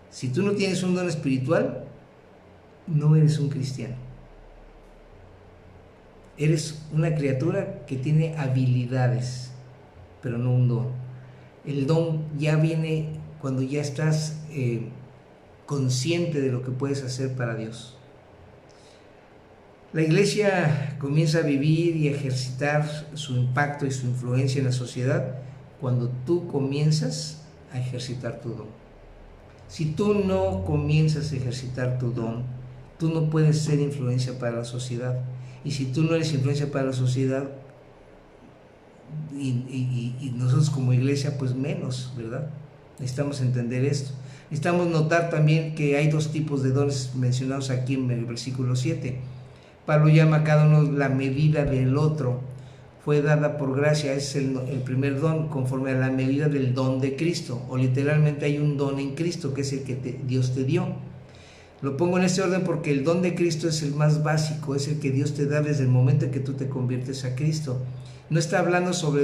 Si tú no tienes un don espiritual, no eres un cristiano. Eres una criatura que tiene habilidades, pero no un don. El don ya viene cuando ya estás consciente de lo que puedes hacer para Dios. La iglesia comienza a vivir y a ejercitar su impacto y su influencia en la sociedad cuando tú comienzas a ejercitar tu don. Si tú no comienzas a ejercitar tu don, tú no puedes ser influencia para la sociedad. Y si tú no eres influencia para la sociedad, y nosotros como iglesia, pues menos, ¿verdad? Necesitamos entender esto. Necesitamos notar también que hay dos tipos de dones mencionados aquí en el versículo 7. Pablo llama a cada uno la medida del otro. Fue dada por gracia, es el primer don, conforme a la medida del don de Cristo. O literalmente hay un don en Cristo, que es el que Dios te dio. Lo pongo en este orden porque el don de Cristo es el más básico, es el que Dios te da desde el momento en que tú te conviertes a Cristo. No está hablando sobre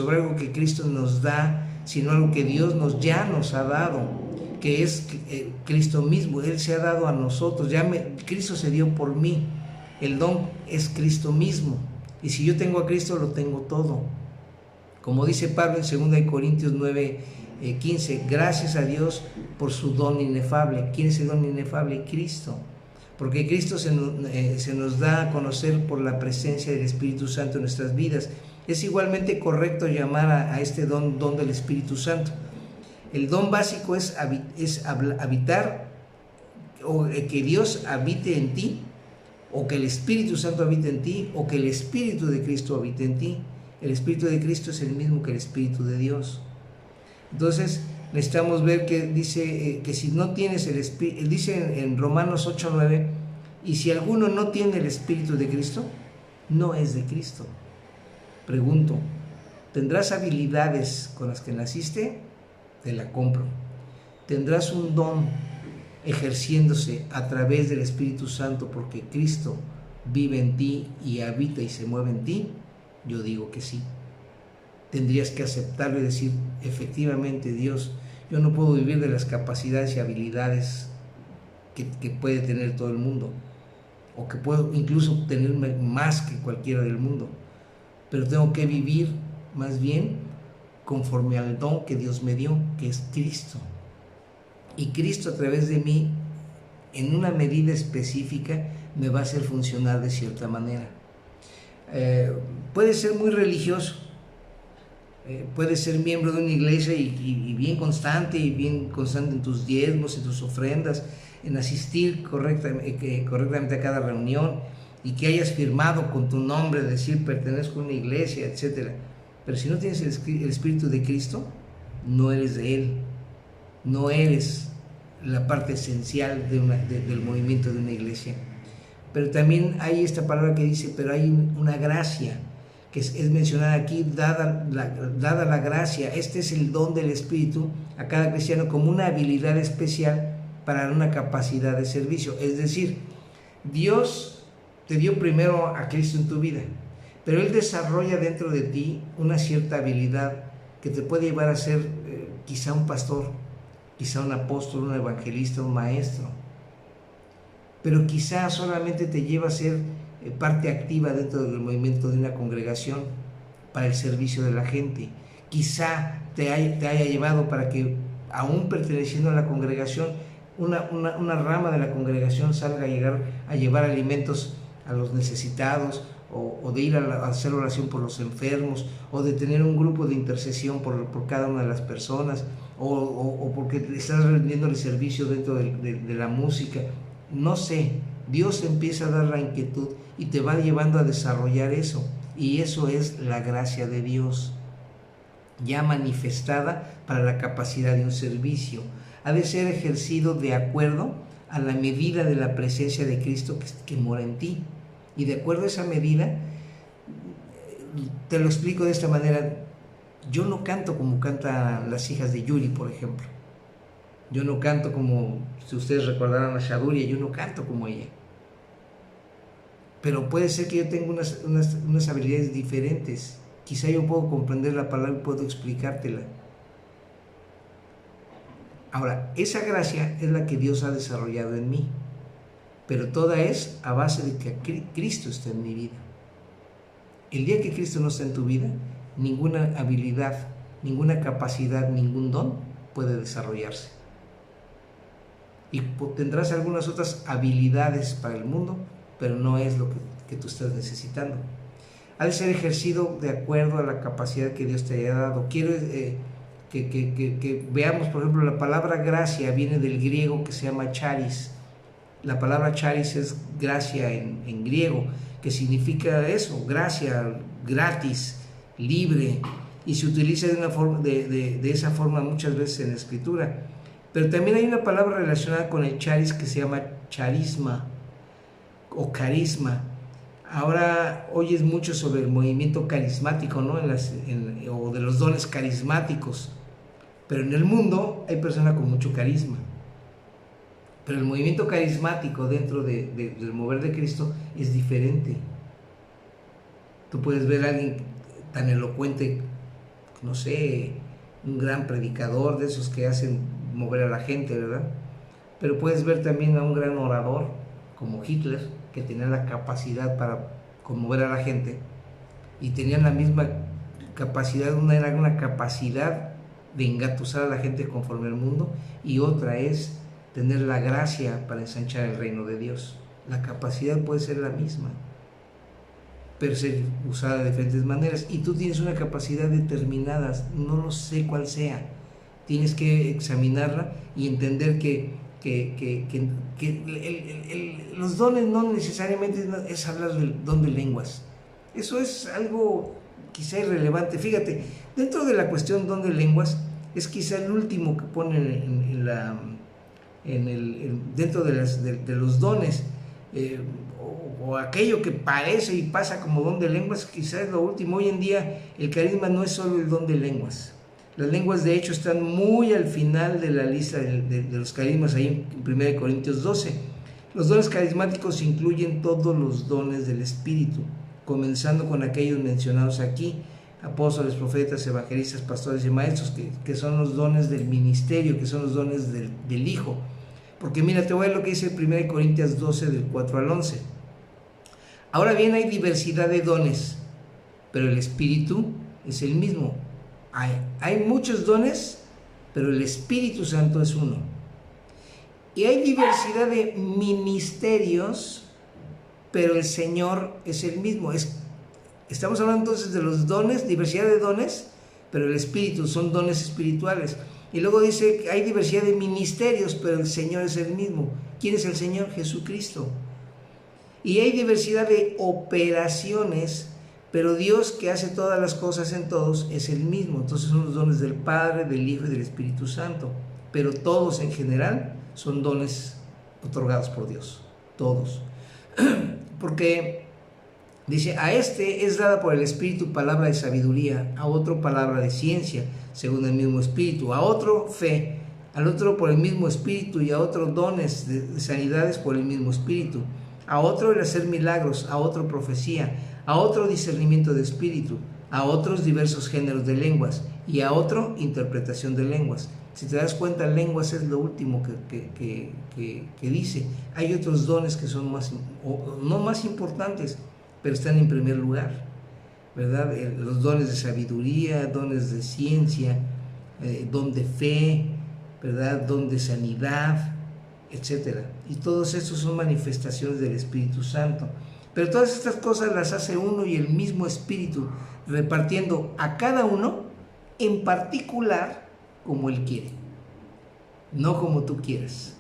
algo que Cristo nos da, sino algo que Dios ya nos ha dado, que es Cristo mismo. Él se ha dado a nosotros, Cristo se dio por mí. El don es Cristo mismo, y si yo tengo a Cristo, lo tengo todo. Como dice Pablo en 2 Corintios 9:15, gracias a Dios por su don inefable. ¿Quién es el don inefable? Cristo. Porque Cristo se nos da a conocer por la presencia del Espíritu Santo en nuestras vidas. Es igualmente correcto llamar a este don del Espíritu Santo. El don básico es habitar, o que Dios habite en ti, o que el Espíritu Santo habite en ti, o que el Espíritu de Cristo habite en ti. El Espíritu de Cristo es el mismo que el Espíritu de Dios. Entonces necesitamos ver que dice que si no tienes el Espíritu, dice en Romanos 8:9, y si alguno no tiene el Espíritu de Cristo, no es de Cristo. Pregunto, ¿tendrás habilidades con las que naciste? Te la compro. ¿Tendrás un don ejerciéndose a través del Espíritu Santo porque Cristo vive en ti y habita y se mueve en ti? Yo digo que sí. Tendrías que aceptarlo y decir, efectivamente, Dios, yo no puedo vivir de las capacidades y habilidades que puede tener todo el mundo, o que puedo incluso tener más que cualquiera del mundo, pero tengo que vivir más bien conforme al don que Dios me dio, que es Cristo. Y Cristo a través de mí, en una medida específica, me va a hacer funcionar de cierta manera. Puede ser muy religioso, puedes ser miembro de una iglesia y bien constante en tus diezmos, en tus ofrendas, en asistir correctamente a cada reunión, y que hayas firmado con tu nombre, decir pertenezco a una iglesia, etc. Pero si no tienes el Espíritu de Cristo, no eres de Él, no eres la parte esencial del movimiento de una iglesia. Pero también hay esta palabra que dice, pero hay una gracia, que es mencionada aquí, dada la gracia. Este es el don del Espíritu a cada cristiano como una habilidad especial para una capacidad de servicio. Es decir, Dios te dio primero a Cristo en tu vida, pero Él desarrolla dentro de ti una cierta habilidad que te puede llevar a ser quizá un pastor, quizá un apóstol, un evangelista, un maestro. pero quizá solamente te lleva a ser parte activa dentro del movimiento de una congregación para el servicio de la gente. Quizá te haya llevado para que, aún perteneciendo a la congregación, una rama de la congregación salga a llevar alimentos a los necesitados, o de ir a hacer oración por los enfermos, o de tener un grupo de intercesión por cada una de las personas, o porque estás rendiendo el servicio dentro de la música. No sé, Dios empieza a dar la inquietud y te va llevando a desarrollar eso, y eso es la gracia de Dios ya manifestada para la capacidad de un servicio. Ha de ser ejercido de acuerdo a la medida de la presencia de Cristo que mora en ti, y de acuerdo a esa medida, te lo explico de esta manera. Yo no canto como cantan las hijas de Yuri, por ejemplo. Yo no canto como, si ustedes recordarán a Shaduria, yo no canto como ella. Pero puede ser que yo tenga unas habilidades diferentes. Quizá yo puedo comprender la palabra y puedo explicártela. Ahora, esa gracia es la que Dios ha desarrollado en mí, pero toda es a base de que Cristo está en mi vida. El día que Cristo no está en tu vida, ninguna habilidad, ninguna capacidad, ningún don puede desarrollarse. Y tendrás algunas otras habilidades para el mundo, pero no es lo que tú estás necesitando. Ha de ser ejercido de acuerdo a la capacidad que Dios te haya dado. Quiero que veamos, por ejemplo, la palabra gracia viene del griego que se llama charis. La palabra charis es gracia en griego, que significa eso, gracia, gratis, libre, y se utiliza de esa forma muchas veces en la Escritura. Pero también hay una palabra relacionada con el charis que se llama charisma o carisma. Ahora oyes mucho sobre el movimiento carismático, ¿no? O de los dones carismáticos, pero en el mundo hay personas con mucho carisma. Pero el movimiento carismático dentro del mover de Cristo es diferente. Tú puedes ver a alguien tan elocuente, no sé, un gran predicador de esos que hacen mover a la gente, ¿verdad? Pero puedes ver también a un gran orador como Hitler, que tenía la capacidad para conmover a la gente, y tenían la misma capacidad. Una era una capacidad de engatusar a la gente conforme al mundo, y otra es tener la gracia para ensanchar el reino de Dios. La capacidad puede ser la misma, pero ser usada de diferentes maneras, y tú tienes una capacidad determinada, no lo sé cuál sea. Tienes que examinarla y entender que los dones no necesariamente es hablar del don de lenguas. Eso es algo quizá irrelevante. Fíjate, dentro de la cuestión don de lenguas, es quizá el último que ponen dentro de los dones, o aquello que parece y pasa como don de lenguas, quizá es lo último. Hoy en día el carisma no es solo el don de lenguas. Las lenguas, de hecho, están muy al final de la lista de los carismas, ahí en 1 Corintios 12. Los dones carismáticos incluyen todos los dones del Espíritu, comenzando con aquellos mencionados aquí: apóstoles, profetas, evangelistas, pastores y maestros, que son los dones del ministerio, que son los dones del Hijo. Porque mira, te voy a leer lo que dice 1 Corintios 12, del 4 al 11. Ahora bien, hay diversidad de dones, pero el Espíritu es el mismo. Hay muchos dones, pero el Espíritu Santo es uno. Y hay diversidad de ministerios, pero el Señor es el mismo. Estamos hablando entonces de los dones, diversidad de dones, pero el Espíritu, son dones espirituales. Y luego dice que hay diversidad de ministerios, pero el Señor es el mismo. ¿Quién es el Señor? Jesucristo. Y hay diversidad de operaciones, pero Dios, que hace todas las cosas en todos, es el mismo. Entonces son los dones del Padre, del Hijo y del Espíritu Santo. Pero todos en general son dones otorgados por Dios. Todos. Porque dice: a este es dada por el Espíritu palabra de sabiduría, a otro palabra de ciencia, según el mismo Espíritu, a otro fe, al otro por el mismo Espíritu, y a otro dones de sanidades por el mismo Espíritu, a otro el hacer milagros, a otro profecía, a otro discernimiento de espíritu, a otros diversos géneros de lenguas, y a otro interpretación de lenguas. Si te das cuenta, lenguas es lo último que dice. Hay otros dones que son no más importantes, pero están en primer lugar, ¿verdad? Los dones de sabiduría, dones de ciencia, don de fe, ¿verdad? Don de sanidad, etcétera. Y todos estos son manifestaciones del Espíritu Santo. Pero todas estas cosas las hace uno y el mismo Espíritu, repartiendo a cada uno en particular como Él quiere. No como tú quieras,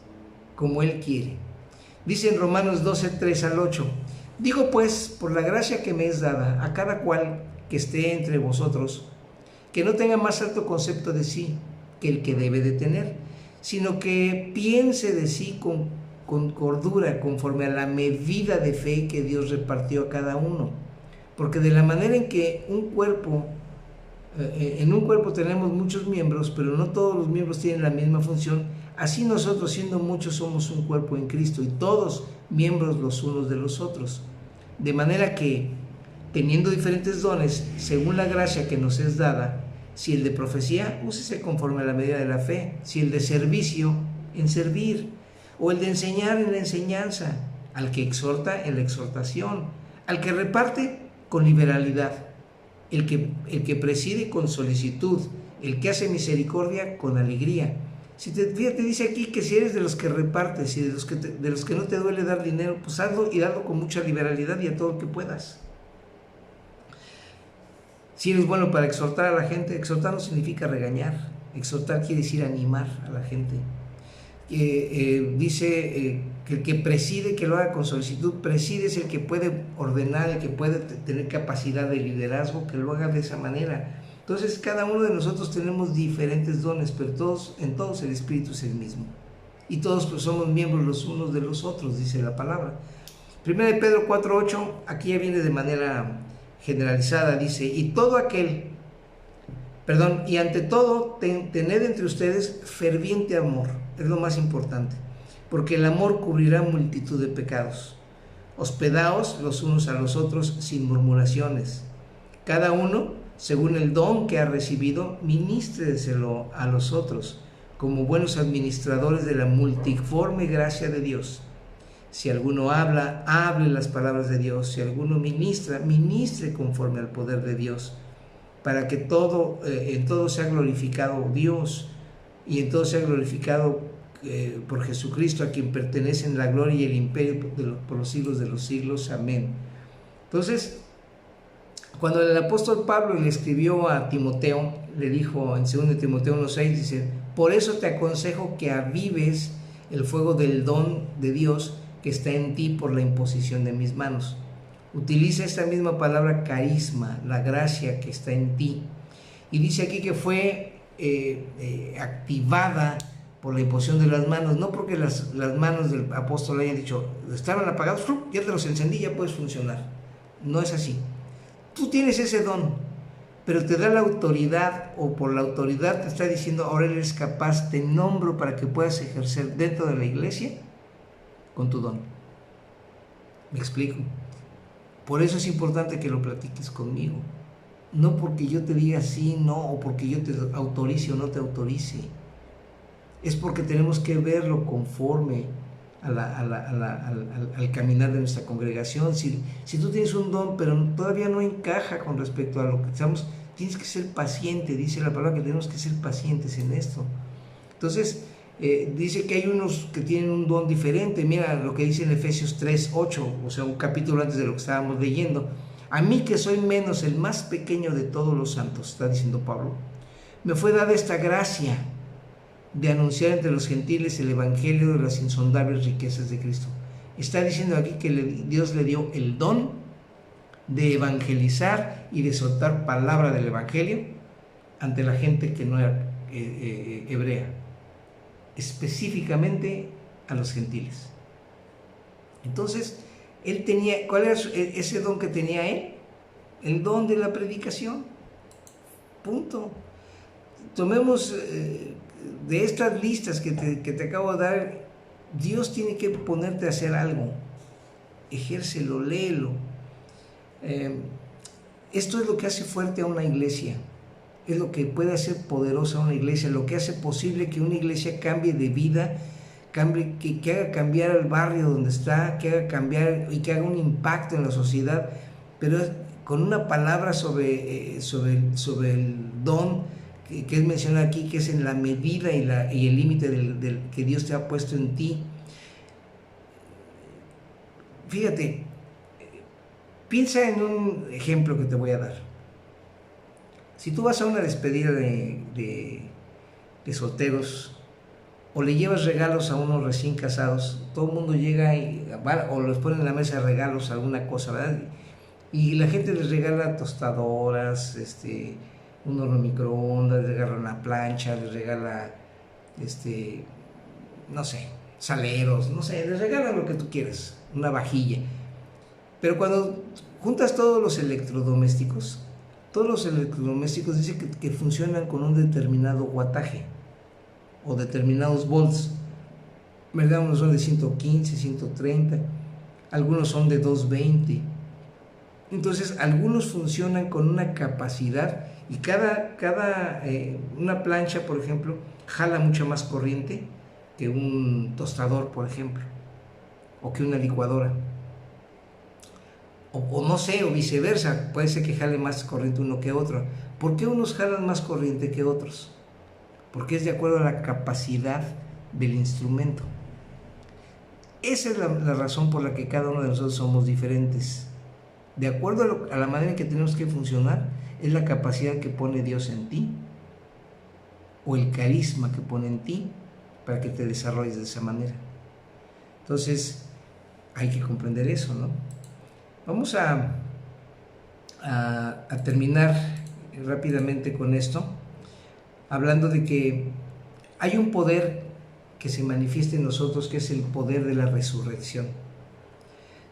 como Él quiere. Dice en Romanos 12, 3 al 8, digo pues, por la gracia que me es dada, a cada cual que esté entre vosotros, que no tenga más alto concepto de sí que el que debe de tener, sino que piense de sí con cordura, conforme a la medida de fe que Dios repartió a cada uno. Porque de la manera en que en un cuerpo tenemos muchos miembros, pero no todos los miembros tienen la misma función, así nosotros, siendo muchos, somos un cuerpo en Cristo, y todos miembros los unos de los otros. De manera que, teniendo diferentes dones, según la gracia que nos es dada, si el de profecía, úsese conforme a la medida de la fe, si el de servicio, en servir, o el de enseñar, en la enseñanza, al que exhorta, en la exhortación, al que reparte, con liberalidad, el que preside, con solicitud, el que hace misericordia, con alegría. Fíjate, dice aquí que si eres de los que repartes y de los que no te duele dar dinero, pues hazlo y hazlo con mucha liberalidad y a todo lo que puedas. Si eres bueno para exhortar a la gente, exhortar no significa regañar, exhortar quiere decir animar a la gente. Dice que el que preside, que lo haga con solicitud. Preside es el que puede ordenar, el que puede tener capacidad de liderazgo, que lo haga de esa manera. Entonces cada uno de nosotros tenemos diferentes dones, pero en todos el Espíritu es el mismo, y todos pues somos miembros los unos de los otros, dice la palabra. 1 de Pedro 4:8, aquí ya viene de manera generalizada, dice, y ante todo tened entre ustedes ferviente amor, es lo más importante, porque el amor cubrirá multitud de pecados. Hospedaos los unos a los otros sin murmuraciones, cada uno según el don que ha recibido, ministreselo a los otros, como buenos administradores de la multiforme gracia de Dios. Si alguno habla, hable las palabras de Dios. Si alguno ministra, ministre conforme al poder de Dios, para que en todo sea glorificado Dios, y en todo sea glorificado por Jesucristo, a quien pertenecen la gloria y el imperio por los siglos de los siglos. Amén. Entonces, cuando el apóstol Pablo le escribió a Timoteo, le dijo en 2 Timoteo 1:6, dice, por eso te aconsejo que avives el fuego del don de Dios que está en ti por la imposición de mis manos. Utiliza esta misma palabra carisma, la gracia que está en ti. Y dice aquí que fue activada por la imposición de las manos, no porque las manos del apóstol hayan dicho, estaban apagados, ya te los encendí, ya puedes funcionar. No es así. Tú tienes ese don, pero te da la autoridad, o por la autoridad te está diciendo, ahora eres capaz, te nombro para que puedas ejercer dentro de la iglesia con tu don. ¿Me explico? Por eso es importante que lo platiques conmigo. No porque yo te diga sí, no, o porque yo te autorice o no te autorice. Es porque tenemos que verlo conforme al caminar de nuestra congregación. Si tú tienes un don, pero todavía no encaja con respecto a lo que estamos, tienes que ser paciente. Dice la palabra que tenemos que ser pacientes en esto. Entonces, dice que hay unos que tienen un don diferente. Mira lo que dice en Efesios 3:8, o sea, un capítulo antes de lo que estábamos leyendo. A mí, que soy menos el más pequeño de todos los santos, está diciendo Pablo, me fue dada esta gracia de anunciar entre los gentiles el evangelio de las insondables riquezas de Cristo. Está diciendo aquí que Dios le dio el don de evangelizar y de soltar palabra del evangelio ante la gente que no era hebrea, específicamente a los gentiles. Entonces, él tenía, ¿cuál era ese don que tenía él? El don de la predicación. Punto. Tomemos de estas listas que te acabo de dar, Dios tiene que ponerte a hacer algo. Ejércelo, léelo. Esto es lo que hace fuerte a una iglesia. es lo que puede hacer poderosa una iglesia, lo que hace posible que una iglesia cambie de vida, que haga cambiar el barrio donde está, que haga cambiar y que haga un impacto en la sociedad, pero con una palabra sobre el don que es mencionado aquí, que es en la medida y el límite del que Dios te ha puesto en ti. Fíjate, piensa en un ejemplo que te voy a dar. Si tú vas a una despedida de solteros, o le llevas regalos a unos recién casados, todo el mundo llega o les ponen en la mesa de regalos alguna cosa, ¿verdad? Y la gente les regala tostadoras, un horno microondas, les regala una plancha, les regala, no sé, saleros, no sé, les regalan lo que tú quieras, una vajilla. Pero cuando juntas todos los electrodomésticos dicen que funcionan con un determinado wattaje o determinados volts, ¿verdad? Unos son de 115, 130, algunos son de 220. Entonces, algunos funcionan con una capacidad y una plancha, por ejemplo, jala mucha más corriente que un tostador, por ejemplo, o que una licuadora. O no sé, o viceversa, puede ser que jale más corriente uno que otro. ¿Por qué unos jalan más corriente que otros? Porque es de acuerdo a la capacidad del instrumento. Esa es la razón por la que cada uno de nosotros somos diferentes. De acuerdo a la manera en que tenemos que funcionar, es la capacidad que pone Dios en ti, o el carisma que pone en ti, para que te desarrolles de esa manera. Entonces, hay que comprender eso, ¿no? Vamos a terminar rápidamente con esto, hablando de que hay un poder que se manifiesta en nosotros, que es el poder de la resurrección.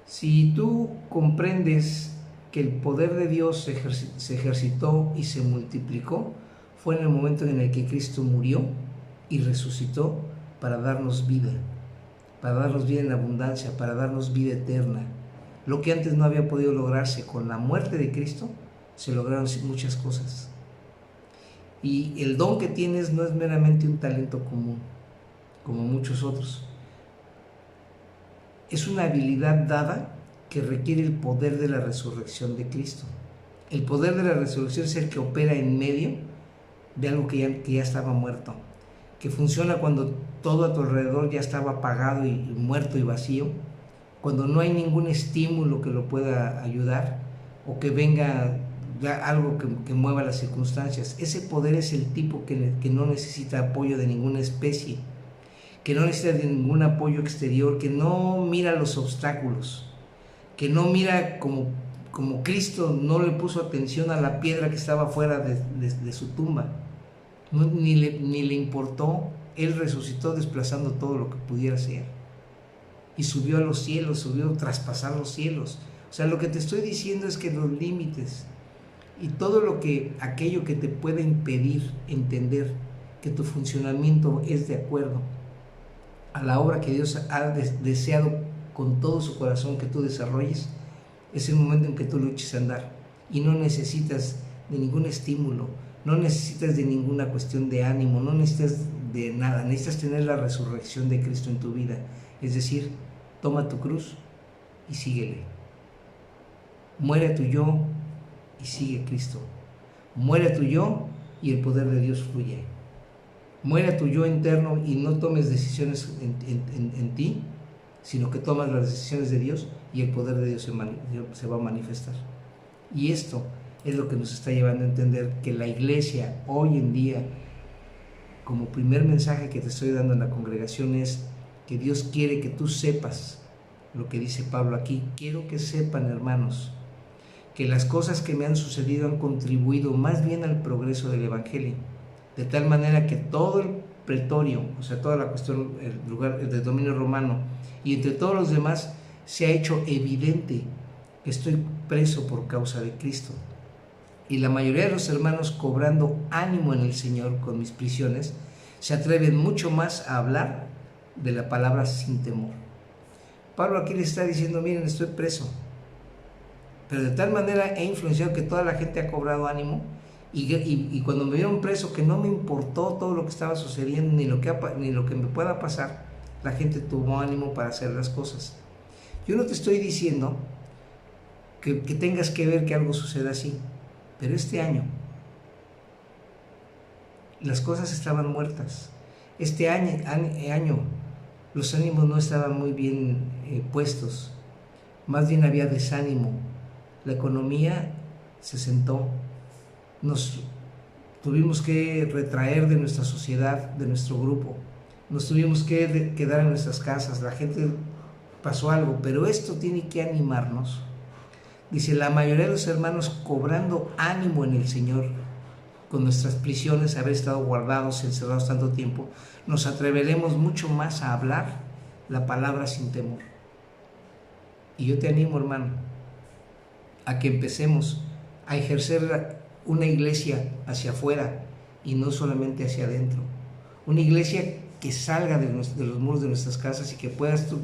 Si tú comprendes que el poder de Dios se ejercitó y se multiplicó, fue en el momento en el que Cristo murió y resucitó para darnos vida en abundancia, para darnos vida eterna. Lo que antes no había podido lograrse con la muerte de Cristo, se lograron muchas cosas. Y el don que tienes no es meramente un talento común, como muchos otros. Es una habilidad dada que requiere el poder de la resurrección de Cristo. El poder de la resurrección es el que opera en medio de algo que ya estaba muerto, que funciona cuando todo a tu alrededor ya estaba apagado y muerto y vacío, cuando no hay ningún estímulo que lo pueda ayudar o que venga algo que mueva las circunstancias. Ese poder es el tipo que no necesita apoyo de ninguna especie, que no necesita de ningún apoyo exterior, que no mira los obstáculos, que no mira como Cristo no le puso atención a la piedra que estaba fuera de su tumba, ni le importó. Él resucitó desplazando todo lo que pudiera ser y subió a los cielos, subió a traspasar los cielos. O sea, lo que te estoy diciendo es que los límites y todo aquello que te puede impedir entender que tu funcionamiento es de acuerdo a la obra que Dios ha deseado con todo su corazón que tú desarrolles, es el momento en que tú luches a andar y no necesitas de ningún estímulo, no necesitas de ninguna cuestión de ánimo, no necesitas de nada, necesitas tener la resurrección de Cristo en tu vida, es decir, toma tu cruz y síguele. Muere a tu yo y sigue Cristo. Muere a tu yo y el poder de Dios fluye. Muere a tu yo interno y no tomes decisiones en ti, sino que tomas las decisiones de Dios y el poder de Dios se va a manifestar. Y esto es lo que nos está llevando a entender que la iglesia hoy en día, como primer mensaje que te estoy dando en la congregación, es que Dios quiere que tú sepas lo que dice Pablo aquí. Quiero que sepan, hermanos, que las cosas que me han sucedido han contribuido más bien al progreso del Evangelio, de tal manera que todo el pretorio, o sea, toda la cuestión, el lugar del dominio romano, y entre todos los demás, se ha hecho evidente que estoy preso por causa de Cristo. Y la mayoría de los hermanos, cobrando ánimo en el Señor con mis prisiones, se atreven mucho más a hablar de la palabra sin temor. Pablo aquí les está diciendo, miren, estoy preso, pero de tal manera he influenciado que toda la gente ha cobrado ánimo Y cuando me vieron preso, que no me importó todo lo que estaba sucediendo, ni lo que me pueda pasar, la gente tuvo ánimo para hacer las cosas. Yo no te estoy diciendo que tengas que ver que algo suceda así, pero este año las cosas estaban muertas. Este año los ánimos no estaban muy bien puestos, más bien había desánimo. La economía se sentó, nos tuvimos que retraer de nuestra sociedad, de nuestro grupo, nos tuvimos que quedar en nuestras casas, la gente pasó algo, pero esto tiene que animarnos. Dice, la mayoría de los hermanos cobrando ánimo en el Señor, con nuestras prisiones, haber estado guardados, encerrados tanto tiempo, nos atreveremos mucho más a hablar la palabra sin temor. Y yo te animo, hermano, a que empecemos a ejercer una iglesia hacia afuera y no solamente hacia adentro. Una iglesia que salga de los muros de nuestras casas y que puedas tú,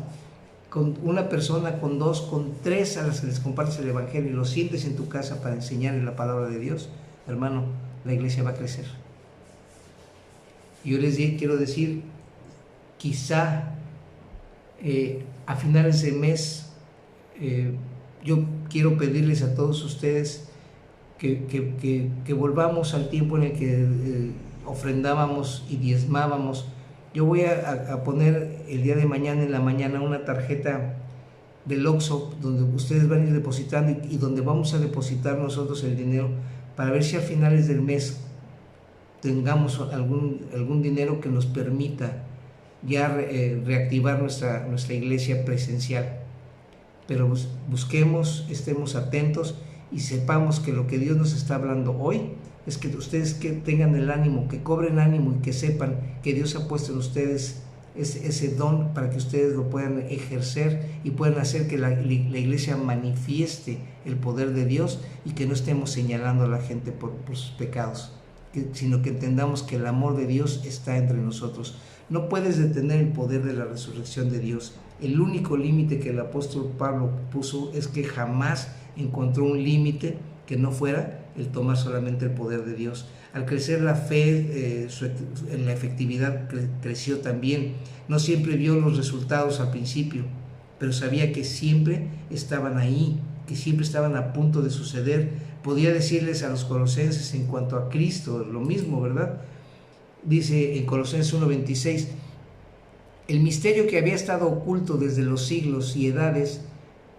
con una persona, con dos, con tres a las que les compartes el Evangelio y los sientes en tu casa para enseñarles la palabra de Dios, hermano, la iglesia va a crecer. Yo les quiero decir, quizá a finales de mes, yo quiero pedirles a todos ustedes que volvamos al tiempo en el que ofrendábamos y diezmábamos. Yo voy a poner el día de mañana en la mañana una tarjeta del Oxxo donde ustedes van a ir depositando y donde vamos a depositar nosotros el dinero para ver si a finales del mes tengamos algún dinero que nos permita ya reactivar nuestra iglesia presencial. Pero busquemos, estemos atentos y sepamos que lo que Dios nos está hablando hoy es que ustedes que tengan el ánimo, que cobren ánimo y que sepan que Dios ha puesto en ustedes ese don para que ustedes lo puedan ejercer y puedan hacer que la iglesia manifieste el poder de Dios y que no estemos señalando a la gente por sus pecados, sino que entendamos que el amor de Dios está entre nosotros. No puedes detener el poder de la resurrección de Dios. El único límite que el apóstol Pablo puso es que jamás encontró un límite que no fuera el tomar solamente el poder de Dios. Al crecer la fe, en la efectividad creció también. No siempre vio los resultados al principio, pero sabía que siempre estaban ahí, que siempre estaban a punto de suceder. Podía decirles a los colosenses en cuanto a Cristo lo mismo, ¿verdad? Dice en Colosenses 1:26, el misterio que había estado oculto desde los siglos y edades,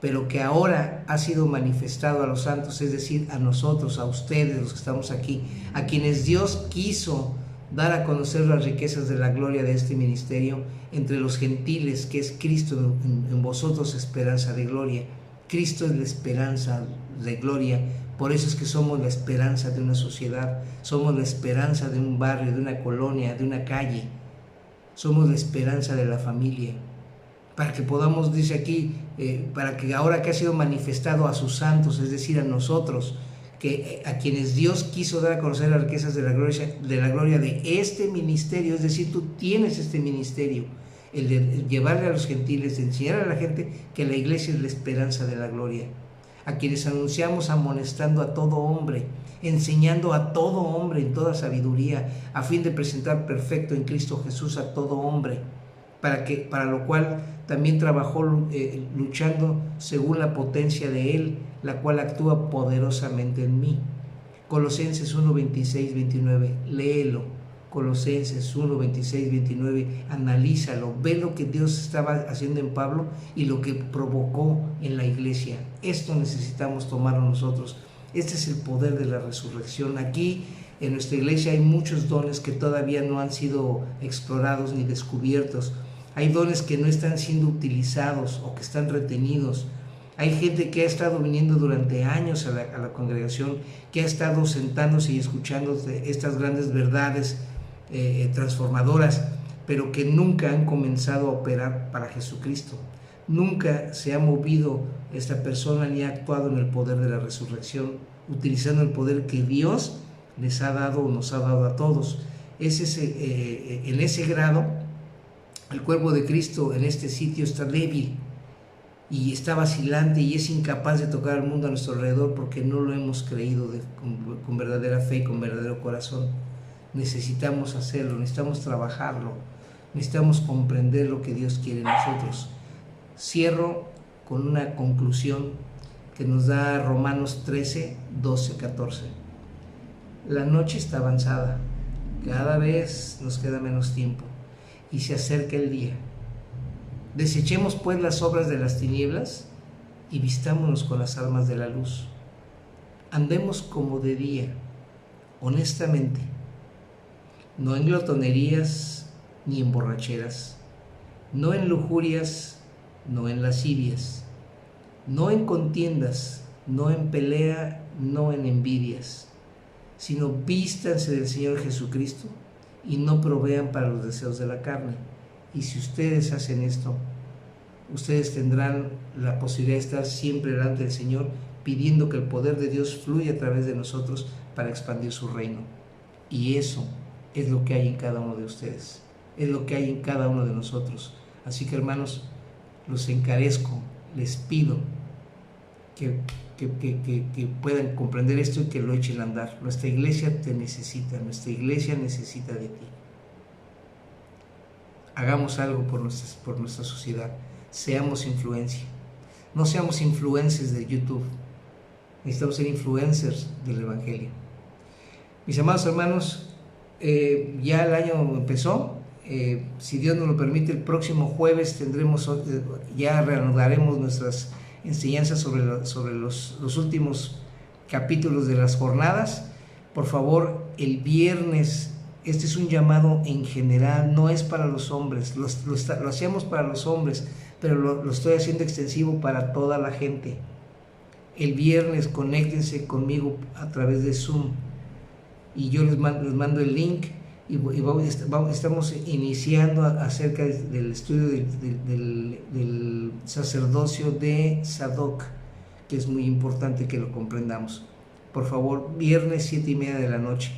pero que ahora ha sido manifestado a los santos, es decir, a nosotros, a ustedes, los que estamos aquí, a quienes Dios quiso dar a conocer las riquezas de la gloria de este ministerio entre los gentiles, que es Cristo en vosotros, esperanza de gloria. Cristo es la esperanza de gloria, por eso es que somos la esperanza de una sociedad, somos la esperanza de un barrio, de una colonia, de una calle, somos la esperanza de la familia. Para que podamos, dice aquí, para que ahora que ha sido manifestado a sus santos, es decir, a nosotros, que a quienes Dios quiso dar a conocer las riquezas de la gloria de este ministerio, es decir, tú tienes este ministerio, el de llevarle a los gentiles, de enseñar a la gente que la iglesia es la esperanza de la gloria, a quienes anunciamos amonestando a todo hombre, enseñando a todo hombre en toda sabiduría, a fin de presentar perfecto en Cristo Jesús a todo hombre, para lo cual también trabajó luchando según la potencia de Él, la cual actúa poderosamente en mí. Colosenses 1, 26, 29, léelo. Colosenses 1, 26, 29, analízalo, ve lo que Dios estaba haciendo en Pablo y lo que provocó en la iglesia. Esto necesitamos tomarlo nosotros. Este es el poder de la resurrección. Aquí en nuestra iglesia hay muchos dones que todavía no han sido explorados ni descubiertos. Hay dones que no están siendo utilizados o que están retenidos. Hay gente que ha estado viniendo durante años a la congregación, que ha estado sentándose y escuchando estas grandes verdades transformadoras, pero que nunca han comenzado a operar para Jesucristo. Nunca se ha movido esta persona ni ha actuado en el poder de la resurrección, utilizando el poder que Dios les ha dado o nos ha dado a todos. En ese grado, el cuerpo de Cristo en este sitio está débil. y está vacilante y es incapaz de tocar al mundo a nuestro alrededor porque no lo hemos creído con verdadera fe y con verdadero corazón. Necesitamos hacerlo, necesitamos trabajarlo, necesitamos comprender lo que Dios quiere en nosotros. Cierro con una conclusión que nos da Romanos 13, 12, 14. La noche está avanzada, cada vez nos queda menos tiempo y se acerca el día. Desechemos pues las obras de las tinieblas y vistámonos con las armas de la luz. Andemos como de día, honestamente, no en glotonerías ni en borracheras, no en lujurias, no en lascivias, no en contiendas, no en pelea, no en envidias, sino vístanse del Señor Jesucristo y no provean para los deseos de la carne. Y si ustedes hacen esto, ustedes tendrán la posibilidad de estar siempre delante del Señor, pidiendo que el poder de Dios fluya a través de nosotros para expandir su reino. Y eso es lo que hay en cada uno de ustedes, es lo que hay en cada uno de nosotros. Así que, hermanos, los encarezco, les pido que puedan comprender esto y que lo echen a andar. Nuestra iglesia te necesita, nuestra iglesia necesita de ti. Hagamos algo por nuestra sociedad, seamos influencia, no seamos influencers de YouTube, necesitamos ser influencers del Evangelio. Mis amados hermanos, ya el año empezó, si Dios nos lo permite, el próximo jueves ya reanudaremos nuestras enseñanzas sobre los últimos capítulos de las jornadas. Por favor, el viernes, este es un llamado en general, no es para los hombres, lo hacemos para los hombres, pero lo estoy haciendo extensivo para toda la gente. El viernes conéctense conmigo a través de Zoom y yo les mando el link y estamos iniciando acerca del estudio del sacerdocio de Sadoc, que es muy importante que lo comprendamos. Por favor, viernes 7:30 de la noche,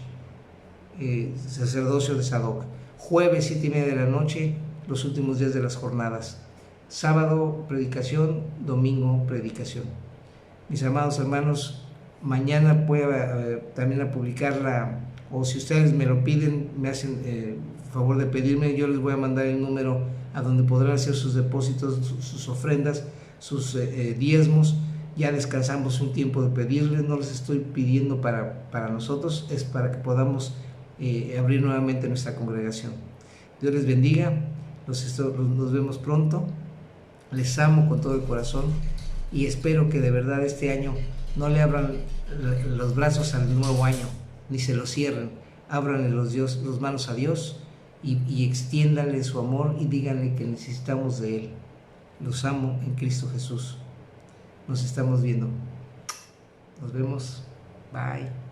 sacerdocio de Sadoc. Jueves 7:30 de la noche, los últimos días de las jornadas. Sábado predicación, domingo predicación. Mis amados hermanos, mañana voy también a publicar o si ustedes me lo piden, me hacen favor de pedirme, yo les voy a mandar el número a donde podrán hacer sus depósitos, sus ofrendas, sus diezmos. Ya descansamos un tiempo de pedirles, no les estoy pidiendo para nosotros, es para que podamos abrir nuevamente nuestra congregación. Dios les bendiga, nos vemos pronto, les amo con todo el corazón y espero que de verdad este año no le abran los brazos al nuevo año, ni se los cierren, ábranle los manos a Dios y extiéndanle su amor y díganle que necesitamos de Él. Los amo en Cristo Jesús. Nos estamos viendo. Nos vemos. Bye.